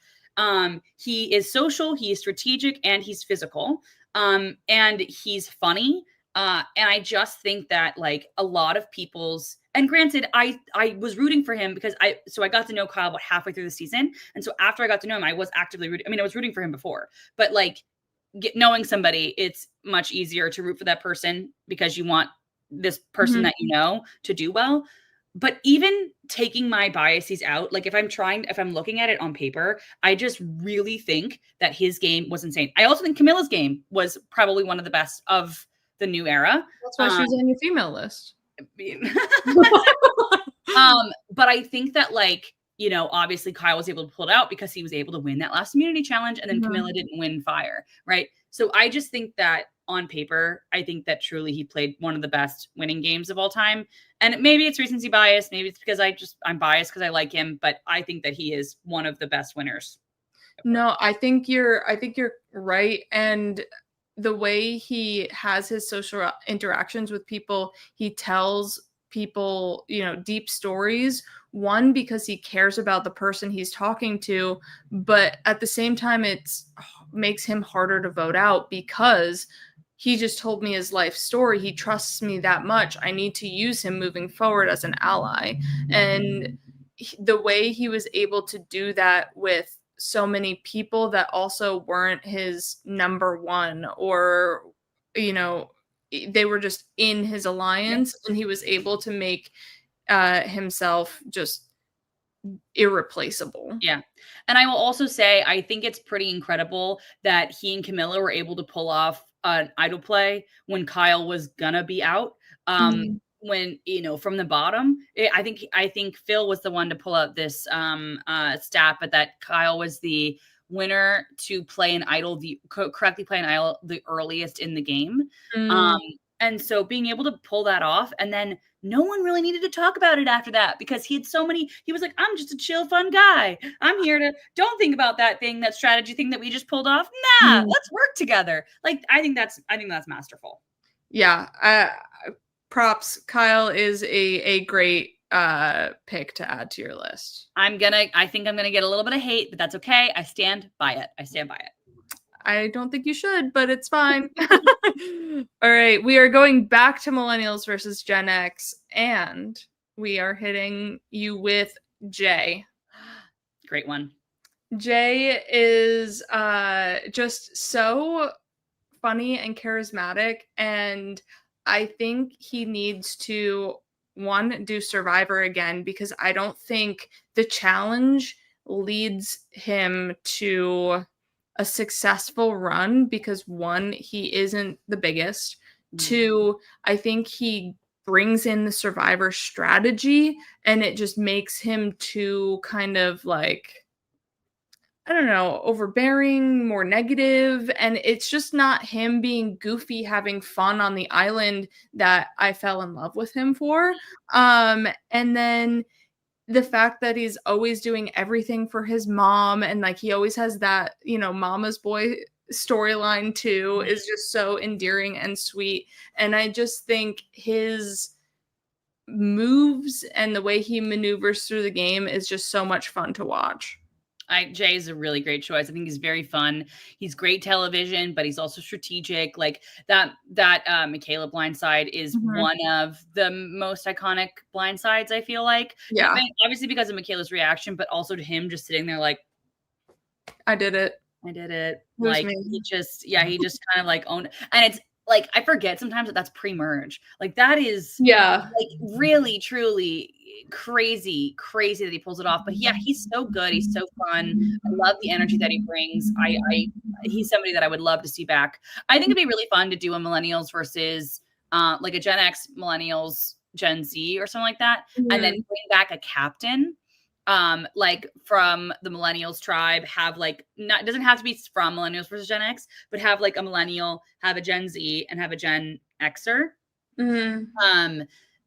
He is social, he's strategic, and he's physical. And he's funny. And I just think that like a lot of people's, and granted, I was rooting for him because I got to know Kyle about halfway through the season. And so after I got to know him, I was actively rooting. I mean, I was rooting for him before, but like knowing somebody, it's much easier to root for that person because you want this person that you know to do well. But even taking my biases out, like if I'm looking at it on paper, I just really think that his game was insane. I also think Camilla's game was probably one of the best of the new era. That's why she was on your female list. But I think that like, obviously Kyle was able to pull it out because he was able to win that last immunity challenge, and then Camilla didn't win fire, right? So I just think that on paper, I think that truly he played one of the best winning games of all time. And maybe it's recency bias, maybe it's because I'm biased because I like him, but I think that he is one of the best winners. No, I think you're right. And the way he has his social interactions with people, he tells people, deep stories, one, because he cares about the person he's talking to, but at the same time, makes him harder to vote out because he just told me his life story. He trusts me that much. I need to use him moving forward as an ally. And the way he was able to do that with so many people that also weren't his number one, or they were just in his alliance, and he was able to make himself just irreplaceable. Yeah. And I will also say I think it's pretty incredible that he and Camilla were able to pull off an idol play when Kyle was gonna be out. When from the bottom, I think Phil was the one to pull out this stat, but that Kyle was the winner to play an idol, correctly play an idol the earliest in the game. And so being able to pull that off, and then no one really needed to talk about it after that because he was like, I'm just a chill, fun guy. I'm here to, don't think about that strategy thing that we just pulled off. Nah, let's work together. Like, I think that's masterful. Yeah. Props. Kyle is a great pick to add to your list. I think I'm gonna get a little bit of hate, but that's okay. I stand by it. I don't think you should, but it's fine. All right, we are going back to millennials versus Gen X, and we are hitting you with Jay. Great one. Jay is just so funny and charismatic, and I think he needs to do Survivor again, because I don't think the challenge leads him to a successful run, because one, he isn't the biggest. Two, I think he brings in the Survivor strategy, and it just makes him too kind of like, I don't know, overbearing, more negative, and it's just not him being goofy, having fun on the island that I fell in love with him for. And then the fact that he's always doing everything for his mom, and like he always has that, mama's boy storyline too, is just so endearing and sweet. And I just think his moves and the way he maneuvers through the game is just so much fun to watch. Jay is a really great choice. I think he's very fun. He's great television, but he's also strategic. Like that Michaela blindside is one of the most iconic blindsides, I feel like. Yeah. Obviously because of Michaela's reaction, but also to him just sitting there like, I did it. Like he just kind of like owned. And it's like, I forget sometimes that that's pre-merge. Like that is like really, truly crazy that he pulls it off. But yeah, he's so good. He's so fun. I love the energy that he brings. He's somebody that I would love to see back. I think it'd be really fun to do a millennials versus like a Gen X, millennials, Gen Z or something like that. And then bring back a captain. Like from the millennials tribe, have like, not, it doesn't have to be from millennials versus Gen X, but have like a millennial, have a Gen Z, and have a Gen Xer.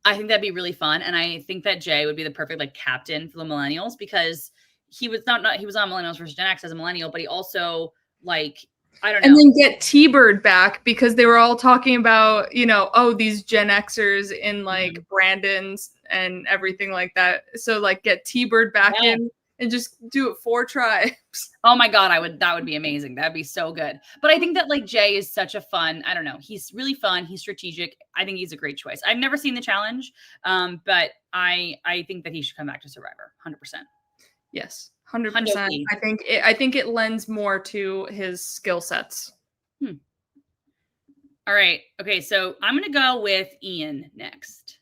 I think that'd be really fun. And I think that Jay would be the perfect like captain for the millennials, because he was he was on millennials versus Gen X as a millennial, but he also like, I don't know. And then get T-Bird back, because they were all talking about, these Gen Xers in like Brandon's and everything like that. So like get T-Bird back in and just do it 4 tribes. Oh my God, that would be amazing. That'd be so good. But I think that like Jay is such a fun, I don't know. He's really fun. He's strategic. I think he's a great choice. I've never seen the challenge. But I think that he should come back to Survivor 100%. Yes. 100%. I think it lends more to his skill sets. All right. Okay, so I'm gonna go with Ian next.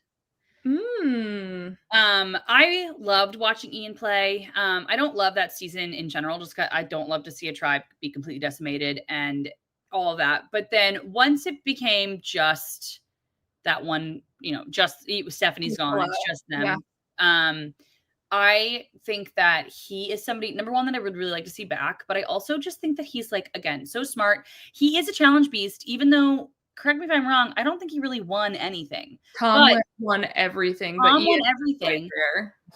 I loved watching Ian play. I don't love that season in general, just because I don't love to see a tribe be completely decimated and all of that. But then once it became just that one, Stephanie's gone, it's just them. Yeah. I think that he is somebody, number one, that I would really like to see back, but I also just think that he's like, again, so smart. He is a challenge beast, even though, correct me if I'm wrong, I don't think he really won anything. Tom won everything. Tom won everything.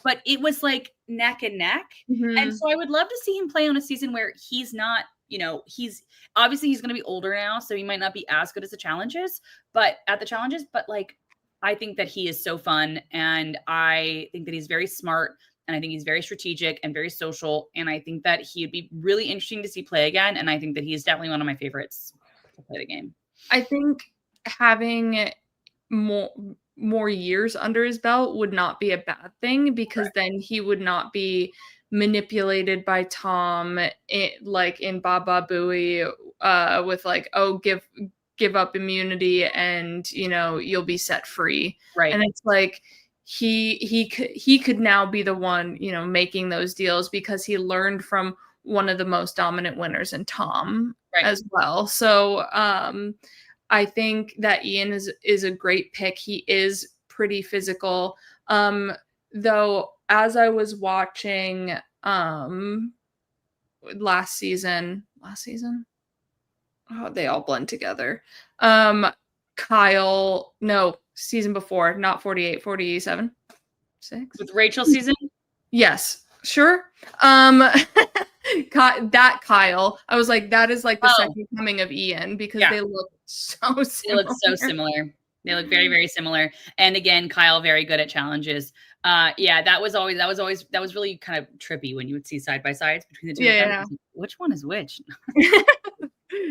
But it was like neck and neck. And so I would love to see him play on a season where he's not, he's going to be older now, so he might not be as good as the challenges, but like, I think that he is so fun, and I think that he's very smart, and I think he's very strategic and very social, and I think that he'd be really interesting to see play again, and I think that he's definitely one of my favorites to play the game. I think having more years under his belt would not be a bad thing, because then he would not be manipulated by Tom, like in Baba Booey, with like, oh, give up immunity and you'll be set free, right? And it's like he could now be the one making those deals, because he learned from one of the most dominant winners in Tom as well. So I think that Ian is a great pick. He is pretty physical, though. As I was watching last season, oh, they all blend together. Kyle, no, season before, not 48, 47, 6. With Rachel season? Yes, sure. That Kyle, I was like, that is like the second coming of Ian, because they look so similar. They look so similar. They look very, very similar. And again, Kyle, very good at challenges. That was really kind of trippy when you would see side by sides between the two of them. Which one is which?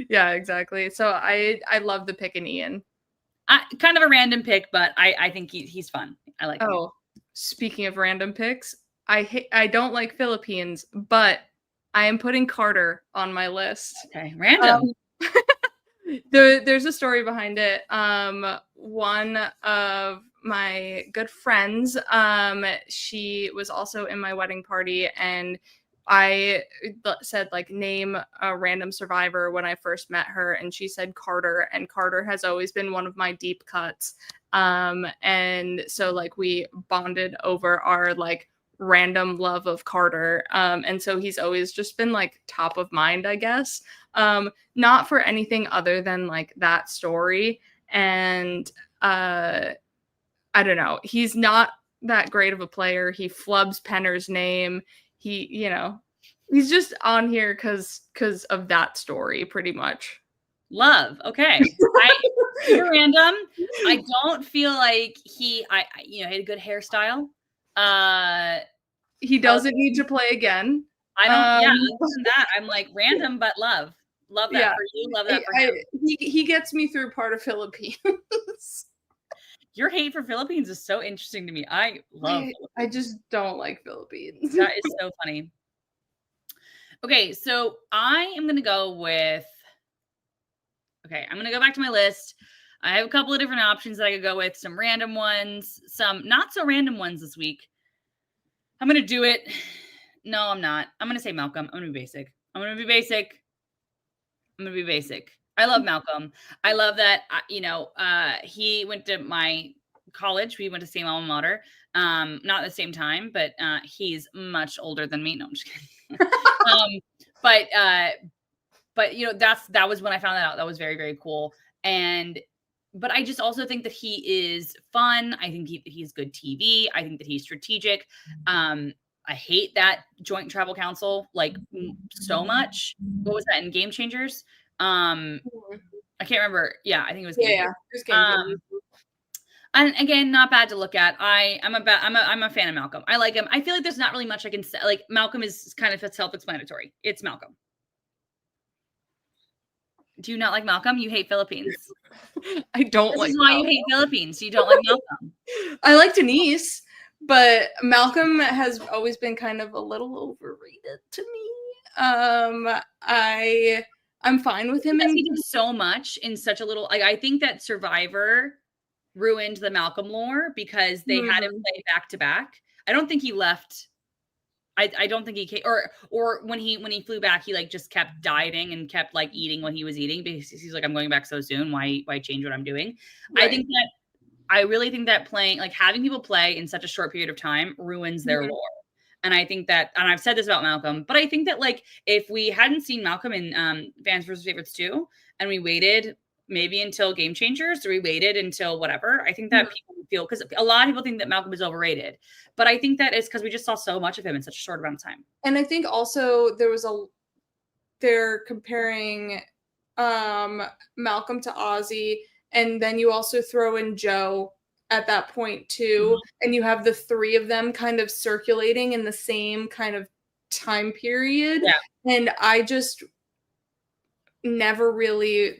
Yeah, exactly. So I love the pick in Ian. Kind of a random pick, but I think he's fun. I like him. Oh, speaking of random picks, I don't like Philippines, but I am putting Carter on my list. Okay, random. There's a story behind it. One of my good friends, she was also in my wedding party, and I said, like, name a random survivor when I first met her, and she said Carter, and Carter has always been one of my deep cuts. And so, like, we bonded over our, like, random love of Carter. And so he's always just been, like, top of mind, I guess. Not for anything other than, like, that story. And I don't know. He's not that great of a player. He flubs Penner's name. He's just on here because of that story, pretty much. Love. Okay. Super random. I don't feel like he had a good hairstyle. He doesn't need to play again. I don't. Yeah. Other than that, I'm like random, but love that Yeah. for you. Love that for him. He gets me through part of Philippines. Your hate for Philippines is so interesting to me. I love. I just don't like Philippines. That is so funny. Okay, so I am gonna go with. Okay, I'm gonna go back to my list. I have a couple of different options that I could go with. Some random ones, some not so random ones this week. I'm gonna do it. No, I'm not. I'm gonna say Malcolm. I'm gonna be basic. I love Malcolm. I love that. He went to my college. We went to same alma mater. Not at the same time, but he's much older than me. No, I'm just kidding. But that was when I found that out. That was very, very cool. But I just also think that he is fun. I think he's good TV. I think that he's strategic. I hate that Joint Travel Council like so much. What was that in Game Changers? I can't remember. Yeah, I think it was Game Changers. And again, not bad to look at. I'm a fan of Malcolm. I like him. I feel like there's not really much I can say. Like Malcolm is kind of self-explanatory. It's Malcolm. Do you not like Malcolm? You hate Philippines. I don't like. This is why you hate Philippines. You don't like Malcolm. I like Denise, but Malcolm has always been kind of a little overrated to me. I'm fine with him. He did so much in such a little. Like I think that Survivor ruined the Malcolm lore because they had him play back to back. I don't think he left. I don't think he came, or when he flew back, he like just kept dieting and kept like eating what he was eating because he's like, I'm going back so soon. Why change what I'm doing? Right. I really think that playing, like having people play in such a short period of time ruins their lore. And I think that, and I've said this about Malcolm, but I think that like if we hadn't seen Malcolm in Fans vs. Favorites 2 and we waited maybe until Game Changers or we waited until whatever, I think that people would feel, because a lot of people think that Malcolm is overrated, but I think that it's because we just saw so much of him in such a short amount of time. And I think also they're comparing Malcolm to Ozzy, and then you also throw in Joe at that point too, and you have the three of them kind of circulating in the same kind of time period. And I just never really,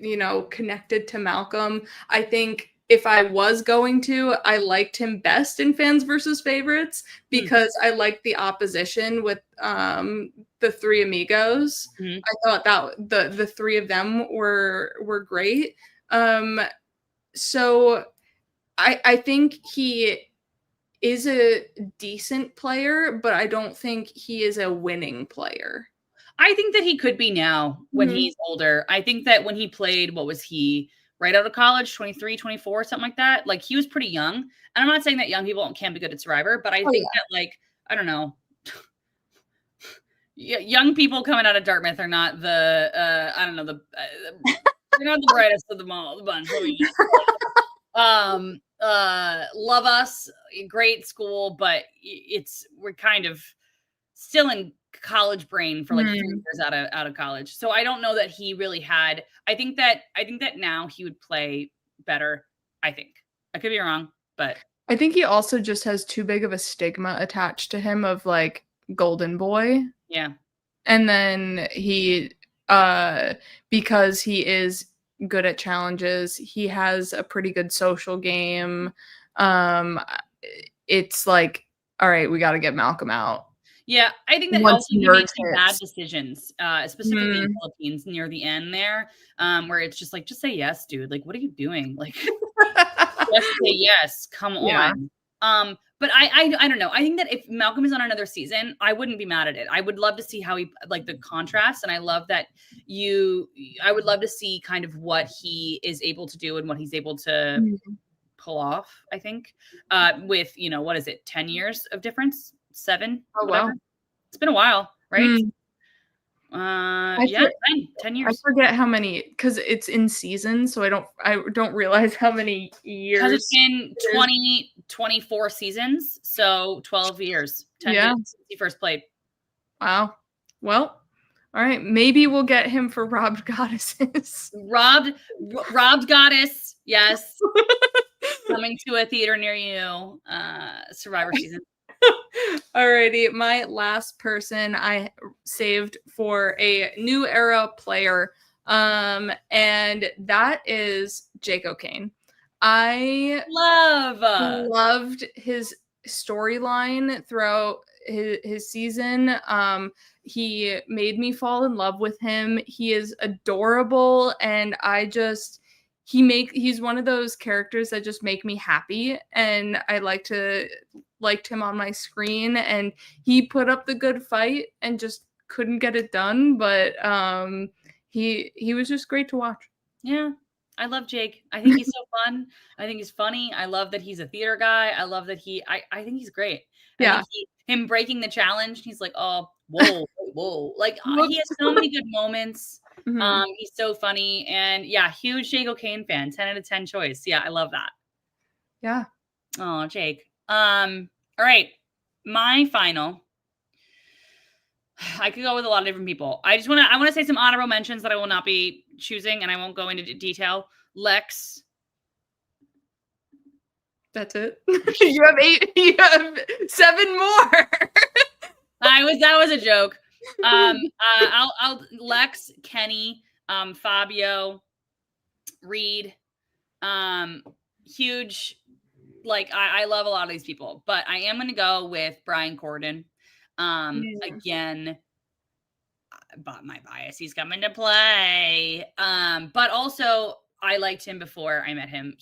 connected to Malcolm. I think if I was going to, I liked him best in Fans vs. Favorites because I liked the opposition with the three amigos. I thought that the three of them were great. So I think he is a decent player, but I don't think he is a winning player. I think that he could be now when he's older. I think that when he played, what was he, right out of college, 23, 24, something like that? Like, he was pretty young. And I'm not saying that young people can't be good at Survivor, but I think that, like, I don't know. Young people coming out of Dartmouth are not the, they're not the brightest of the bunch. Love us, great school, but we're kind of still in college brain for like 3 years out of college. So I don't know that he really had. I think that now he would play better. I think I could be wrong, but I think he also just has too big of a stigma attached to him of like golden boy. Yeah. And then he because he is good at challenges. He has a pretty good social game. Um, it's like, all right, we got to get Malcolm out. Yeah, I think that Once also he made nerves some bad hits. decisions, specifically in Philippines near the end there, where it's just like, just say yes, dude. Like, what are you doing? Like, just say yes. Come Yeah. on. But I don't know. I think that if Malcolm is on another season, I wouldn't be mad at it. I would love to see how he like the contrast, and I love that I would love to see kind of what he is able to do and what he's able to pull off, I think. With, what is it, 10 years of difference? 7, Oh, whatever. wow. It's been a while, right? Mm. Yeah, 10 I years. forget how many, because it's in season, so I don't realize how many Because it's years been it is. 24 seasons, so 12 years, 10 Yeah. years since he first played. Wow. Well, all right. Maybe we'll get him for Robbed Goddesses. Robbed Goddess, yes. Coming to a theater near you, Survivor season. Alrighty, my last person I saved for a new era player, and that is Jake O'Kane. I loved his storyline throughout his season. He made me fall in love with him. He is adorable, and he's one of those characters that just make me happy, and I liked him on my screen, and he put up the good fight and just couldn't get it done, but he was just great to watch. Yeah. I love Jake. I think he's so fun. I think he's funny. I love that he's a theater guy. I love that I think he's great. I Yeah. think him breaking the challenge, he's like, oh, whoa, whoa. Like, he has so many good moments. Mhm. He's so funny. And yeah, huge Jake O'Kane fan. 10 out of 10 choice. Yeah, I love that. Yeah. Oh, Jake. All right. My final. I could go with a lot of different people. I want to say some honorable mentions that I will not be choosing, and I won't go into detail. Lex. That's it. You have 8. You have 7 more. That was a joke. I'll Lex, Kenny, Fabio, Reed, huge. Like, I love a lot of these people, but I am going to go with Brian Corden. Again, but my bias, he's coming to play. But also I liked him before I met him.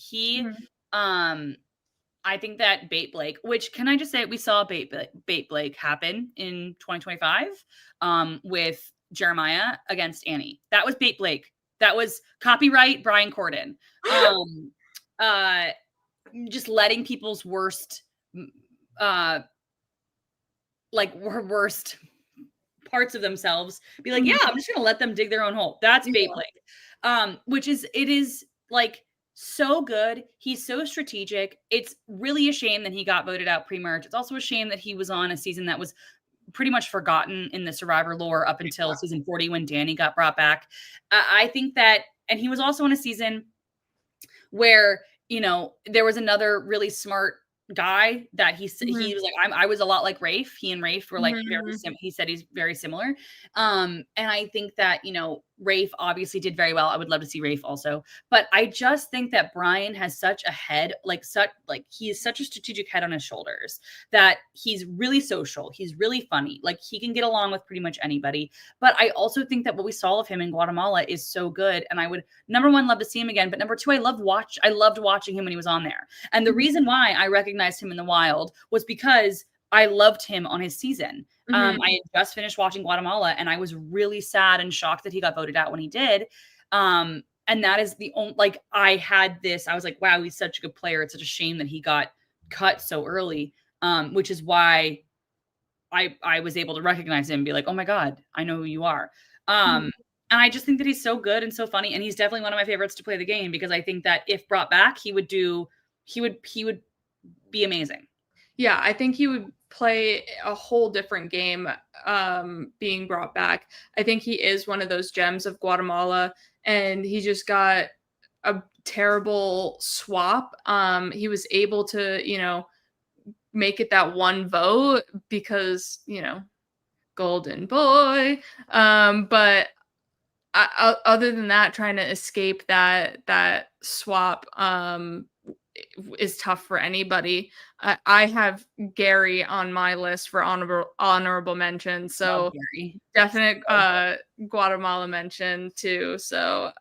I think that Bait Blake, which, can I just say, we saw Bait Blake happen in 2025 with Jeremiah against Annie. That was Bait Blake. That was copyright Brian Corden. Just letting people's worst parts of themselves be like, yeah, I'm just gonna let them dig their own hole. That's Bait Blake. It is like so good. He's so strategic. It's really a shame that he got voted out pre-merge. It's also a shame that he was on a season that was pretty much forgotten in the Survivor lore up until season 40 when Danny got brought back. I think that, and he was also in a season where, there was another really smart guy that he was like, I was a lot like Rafe. He and Rafe were like he said he's very similar. And I think that, Rafe obviously did very well. I would love to see Rafe also, but I just think that Brian has such a head, he is such a strategic head on his shoulders, that he's really social. He's really funny. Like, he can get along with pretty much anybody. But I also think that what we saw of him in Guatemala is so good. And I would, number one, love to see him again. But number two, I loved watching him when he was on there. And the reason why I recognized him in the wild was because I loved him on his season. I had just finished watching Guatemala, and I was really sad and shocked that he got voted out when he did. And that is the only, I was like, wow, he's such a good player. It's such a shame that he got cut so early, which is why I was able to recognize him and be like, oh my God, I know who you are. And I just think that he's so good and so funny. And he's definitely one of my favorites to play the game, because I think that if brought back, he would be amazing. Yeah, I think he would play a whole different game being brought back. I think he is one of those gems of Guatemala, and he just got a terrible swap. He was able to, make it that one vote because, golden boy. But other than that, trying to escape that swap is tough for anybody. I have Gary on my list for honorable mention, Love so Gary. definite Guatemala mention too. So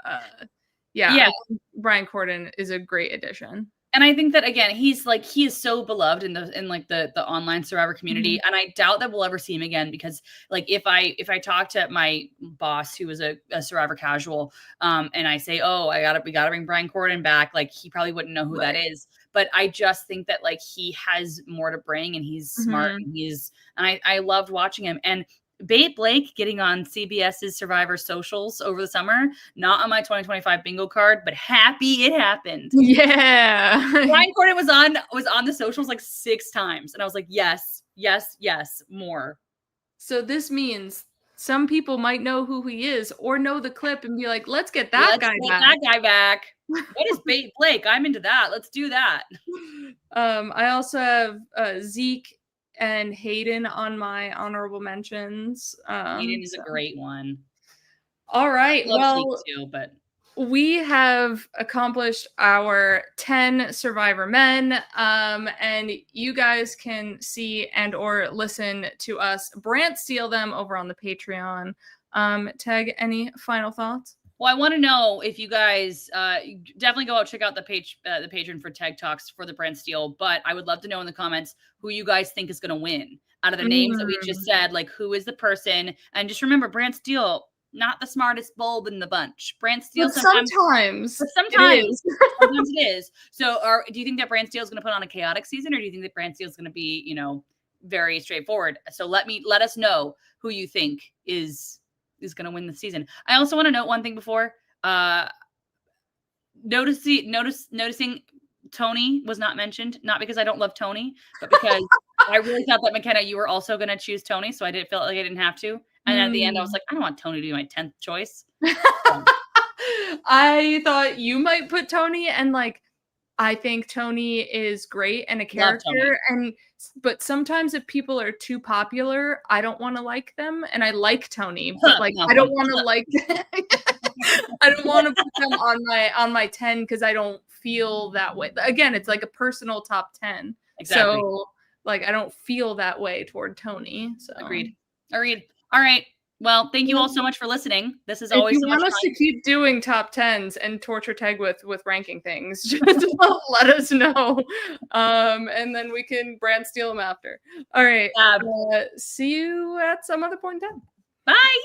yeah, Yeah. I think Brian Corden is a great addition. And I think that again, he is so beloved in the online Survivor community, and I doubt that we'll ever see him again because like if I talk to my boss who was a Survivor casual, and I say, oh, we gotta bring Brian Corden back, like he probably wouldn't know who that is. But I just think that like he has more to bring, and he's smart, and I loved watching him. And Bate Blake getting on CBS's Survivor socials over the summer, not on my 2025 bingo card, but happy it happened. Yeah. Brian Corden was on the socials like 6 times. And I was like, yes, yes, yes, more. So this means some people might know who he is or know the clip and be like, let's get that guy back. What is Bate Blake? I'm into that. Let's do that. I also have Zeke and Hayden on my honorable mentions. Hayden is a great one. All right. Well, Zeke too, but we have accomplished our 10 Survivor men, and you guys can see and or listen to us Brant steal them over on the Patreon. Teg, any final thoughts? Well, I want to know if you guys definitely go out check out the Patreon for Tag Talks for the Brent Steele. But I would love to know in the comments who you guys think is going to win out of the names that we just said. Like, who is the person? And just remember, Brent Steele, not the smartest bulb in the bunch. Brent Steele sometimes it is. So, do you think that Brent Steele is going to put on a chaotic season, or do you think that Brent Steele is going to be, very straightforward? So let us know who you think is going to win the season. I also want to note one thing before. Noticing Tony was not mentioned, not because I don't love Tony, but because I really thought that McKenna, you were also going to choose Tony, so I didn't feel like I didn't have to. And at the end, I was like, I don't want Tony to be my 10th choice. I thought you might put Tony, and like, I think Tony is great and a character, but sometimes if people are too popular, I don't want to like them, and I like Tony, but like I don't want to like I don't want to put them on my 10 because I don't feel that way. Again, it's like a personal top 10. Exactly. So like I don't feel that way toward Tony. So agreed. All right. Well, thank you all so much for listening. This is always so much fun. If you want us to keep doing top 10s and torture Tegwyth with ranking things, just let us know. And then we can Brand steal them after. All right. See you at some other point in time. Bye.